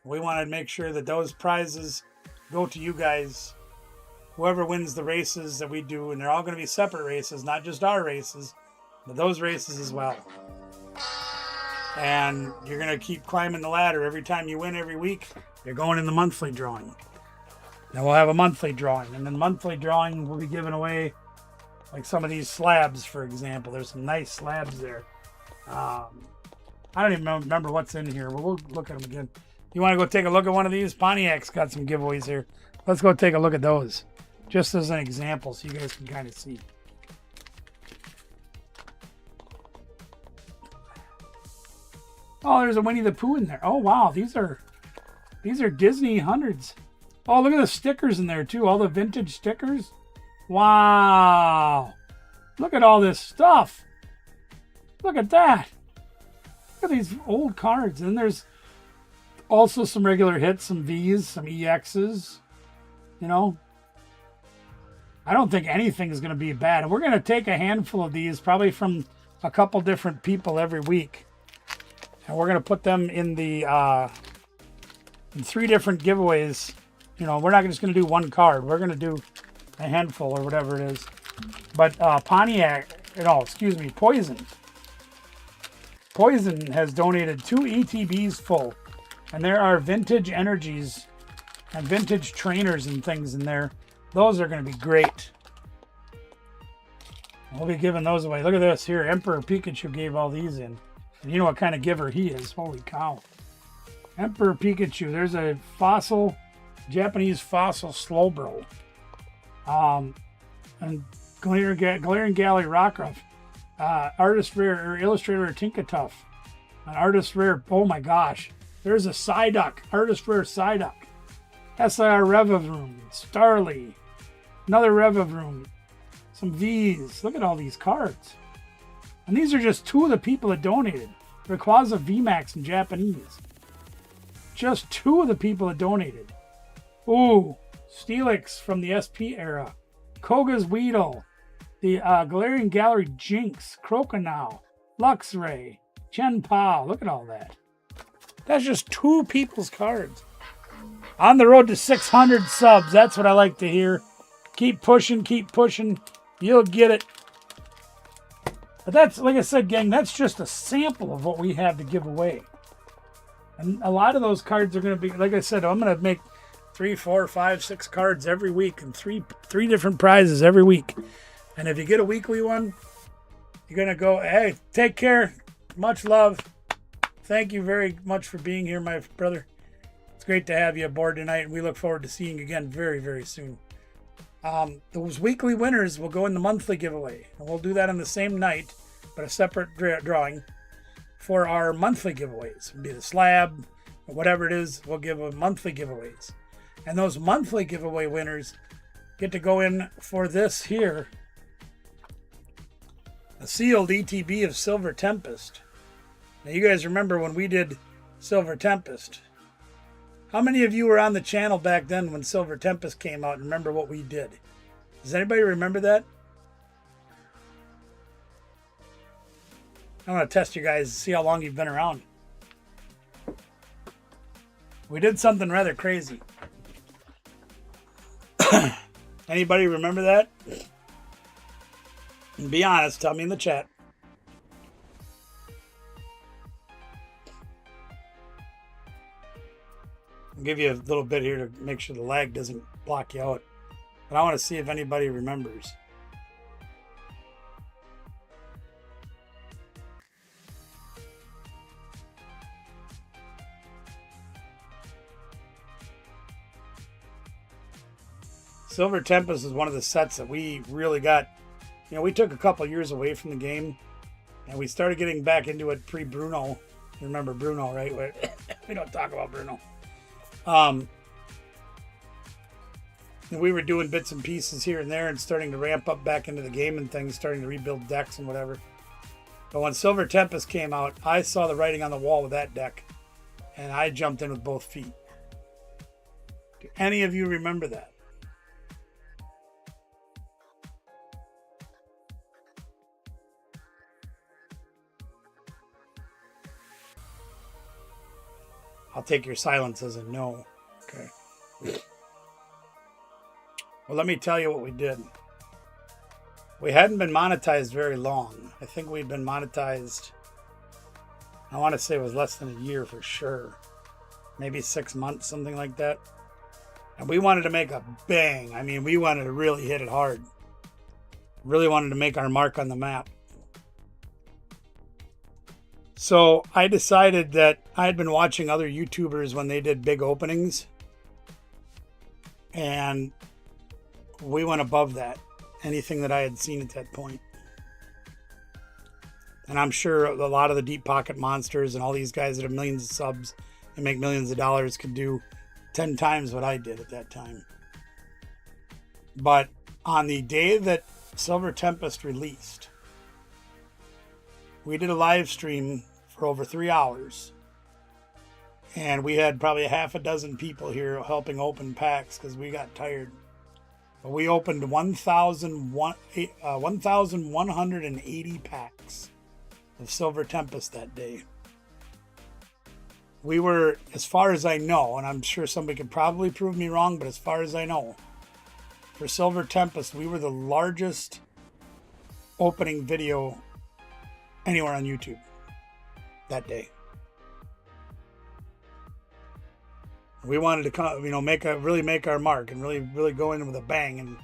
We want to make sure that those prizes go to you guys. Whoever wins the races that we do, and they're all going to be separate races, not just our races, but those races as well. And you're going to keep climbing the ladder. Every time you win every week, you're going in the monthly drawing. Then we'll have a monthly drawing. And then monthly drawing, we'll be giving away like some of these slabs, for example. There's some nice slabs there. I don't even remember what's in here, but we'll look at them again. You want to go take a look at one of these? Pontiac's got some giveaways here. Let's go take a look at those. Just as an example, so you guys can kind of see. Oh, there's a Winnie the Pooh in there. Oh, wow. These are Disney hundreds. Oh, look at the stickers in there, too. All the vintage stickers. Wow. Look at all this stuff. Look at that. Look at these old cards. And there's also some regular hits, some Vs, some EXs. You know, I don't think anything is going to be bad. And we're going to take a handful of these, probably from a couple different people every week. And we're going to put them in the in 3 different giveaways. You know, we're not just going to do one card. We're going to do a handful or whatever it is. But Poison. Poison has donated 2 ETBs full. And there are vintage energies and vintage trainers and things in there. Those are going to be great. We'll be giving those away. Look at this here. Emperor Pikachu gave all these in. And you know what kind of giver he is. Holy cow. Emperor Pikachu. There's a fossil, Japanese fossil Slowbro. And Galarian Galley Rockruff. Artist rare or illustrator Tinkatuff. An artist rare. Oh my gosh. There's a Psyduck. Artist rare Psyduck. SIR Revavroom. Starly. Another Revavroom. Some V's. Look at all these cards. And these are just 2 of the people that donated. Rayquaza VMAX in Japanese. Just 2 of the people that donated. Ooh. Steelix from the SP era. Koga's Weedle. The Galarian Gallery Jinx. Croconaw. Luxray. Chen Pao. Look at all that. That's just 2 people's cards. On the road to 600 subs. That's what I like to hear. Keep pushing, keep pushing. You'll get it. But that's, like I said, gang, that's just a sample of what we have to give away. And a lot of those cards are going to be, like I said, I'm going to make 3, 4, 5, 6 cards every week and three different prizes every week. And if you get a weekly one, you're going to go, hey, take care. Much love. Thank you very much for being here, my brother. It's great to have you aboard tonight, and we look forward to seeing you again very, very soon. Those weekly winners will go in the monthly giveaway, and we'll do that on the same night, but a separate drawing for our monthly giveaways. It'll be the slab, or whatever it is, we'll give a monthly giveaways. And those monthly giveaway winners get to go in for this here, a sealed ETB of Silver Tempest. Now, you guys remember when we did Silver Tempest? How many of you were on the channel back then when Silver Tempest came out and remember what we did? Does anybody remember that? I want to test you guys to see how long you've been around. We did something rather crazy. Anybody remember that? And be honest, tell me in the chat. I'll give you a little bit here to make sure the lag doesn't block you out. But I want to see if anybody remembers. Silver Tempest is one of the sets that we really got. You know, we took a couple years away from the game, and we started getting back into it pre-Bruno. You remember Bruno, right? We don't talk about Bruno. And we were doing bits and pieces here and there and starting to ramp up back into the game and things, starting to rebuild decks and whatever. But when Silver Tempest came out, I saw the writing on the wall with that deck, and I jumped in with both feet. Do any of you remember that? I'll take your silence as a no. Okay. Well, let me tell you what we did. We hadn't been monetized very long. I think we'd been monetized, I want to say it was less than a year for sure. Maybe 6 months, something like that. And we wanted to make a bang. I mean, we wanted to really hit it hard. Really wanted to make our mark on the map. So I decided that I had been watching other YouTubers when they did big openings, and we went above that, anything that I had seen at that point. And I'm sure a lot of the Deep Pocket Monsters and all these guys that have millions of subs and make millions of dollars could do 10 times what I did at that time. But on the day that Silver Tempest released, we did a live stream for over 3 hours, and we had probably a half a dozen people here helping open packs because we got tired. But we opened 1,180 packs of Silver Tempest that day. We were, as far as I know, and I'm sure somebody could probably prove me wrong, but as far as I know, for Silver Tempest, we were the largest opening video anywhere on YouTube that day. We wanted to come, really make our mark and really go in with a bang, and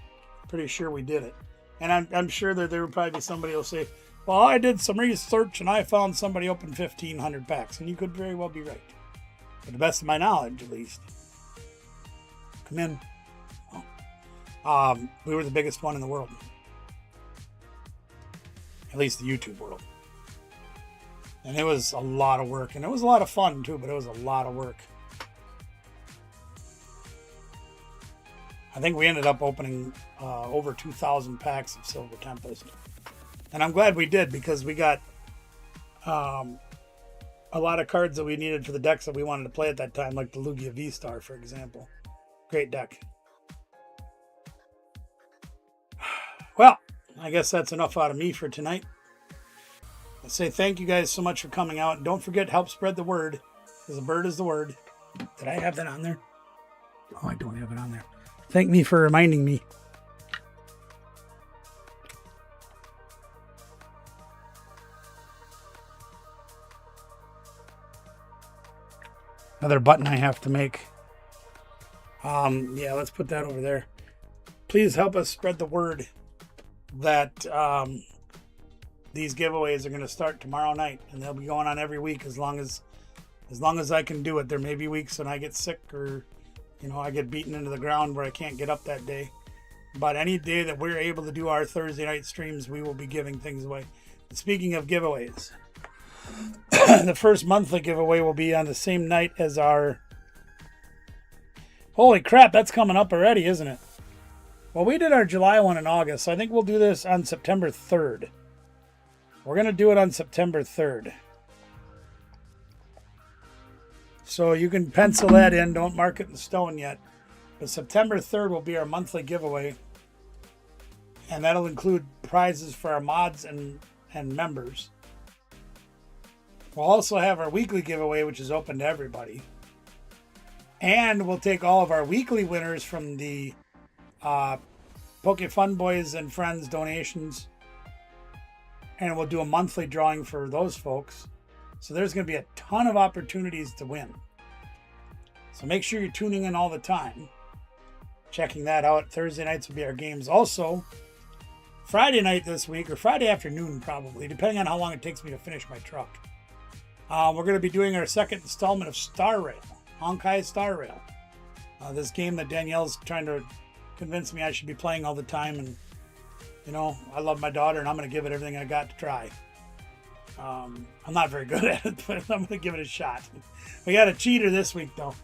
pretty sure we did it. And I'm sure that there would probably be somebody who'll say, well, I did some research and I found somebody open 1,500 packs, and you could very well be right. But to the best of my knowledge, at least. Come in. We were the biggest one in the world. At least the YouTube world. And it was a lot of work. And it was a lot of fun, too, but it was a lot of work. I think we ended up opening over 2,000 packs of Silver Tempest. And I'm glad we did, because we got a lot of cards that we needed for the decks that we wanted to play at that time, like the Lugia V-Star, for example. Great deck. Well, I guess that's enough out of me for tonight. I say thank you guys so much for coming out. And don't forget, help spread the word, because the bird is the word. Did I have that on there? Oh, I don't have it on there. Thank me for reminding me. Another button I have to make. Yeah, let's put that over there. Please help us spread the word that these giveaways are going to start tomorrow night, and they'll be going on every week as long as I can do it. There may be weeks when I get sick or, I get beaten into the ground where I can't get up that day. But any day that we're able to do our Thursday night streams, we will be giving things away. Speaking of giveaways, the first monthly giveaway will be on the same night as our... Holy crap, that's coming up already, isn't it? Well, we did our July one in August, so I think we'll do this on September 3rd. We're going to do it on September 3rd. So you can pencil that in. Don't mark it in stone yet. But September 3rd will be our monthly giveaway. And that'll include prizes for our mods and members. We'll also have our weekly giveaway, which is open to everybody. And we'll take all of our weekly winners from the Poke Fun Boys and Friends donations. And we'll do a monthly drawing for those folks. So there's going to be a ton of opportunities to win. So make sure you're tuning in all the time. Checking that out. Thursday nights will be our games. Also, Friday night this week, or Friday afternoon probably, depending on how long it takes me to finish my truck. We're going to be doing our second installment of Star Rail. Honkai Star Rail. This game that Danielle's trying to convince me I should be playing all the time. And, I love my daughter and I'm going to give it everything I got to try. I'm not very good at it, but I'm going to give it a shot. We got a cheater this week, though.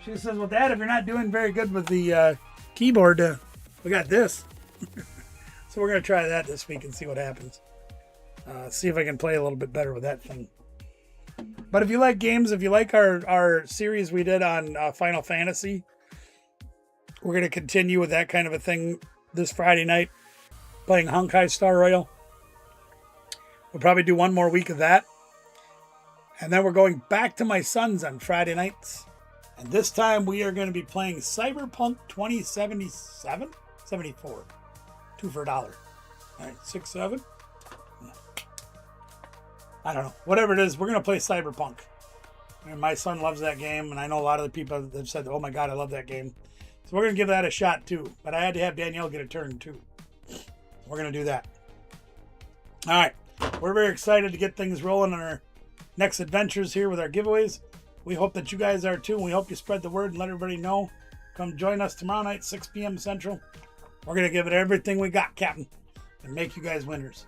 She says, well, Dad, if you're not doing very good with the keyboard, we got this. So we're going to try that this week and see what happens. See if I can play a little bit better with that thing. But if you like games, if you like our series we did on Final Fantasy, we're going to continue with that kind of a thing this Friday night, playing Honkai Star Rail. We'll probably do one more week of that. And then we're going back to my son's on Friday nights. And this time we are going to be playing Cyberpunk 2077? 74. 2 for $1. All right, 6, 7. I don't know. Whatever it is, we're going to play Cyberpunk. And my son loves that game, and I know a lot of the people that have said, oh my God, I love that game. So we're going to give that a shot too. But I had to have Danielle get a turn too. We're going to do that. All right. We're very excited to get things rolling on our next adventures here with our giveaways. We hope that you guys are too, and we hope you spread the word and let everybody know. Come join us tomorrow night, 6 p.m. Central. We're going to give it everything we got, Captain, and make you guys winners.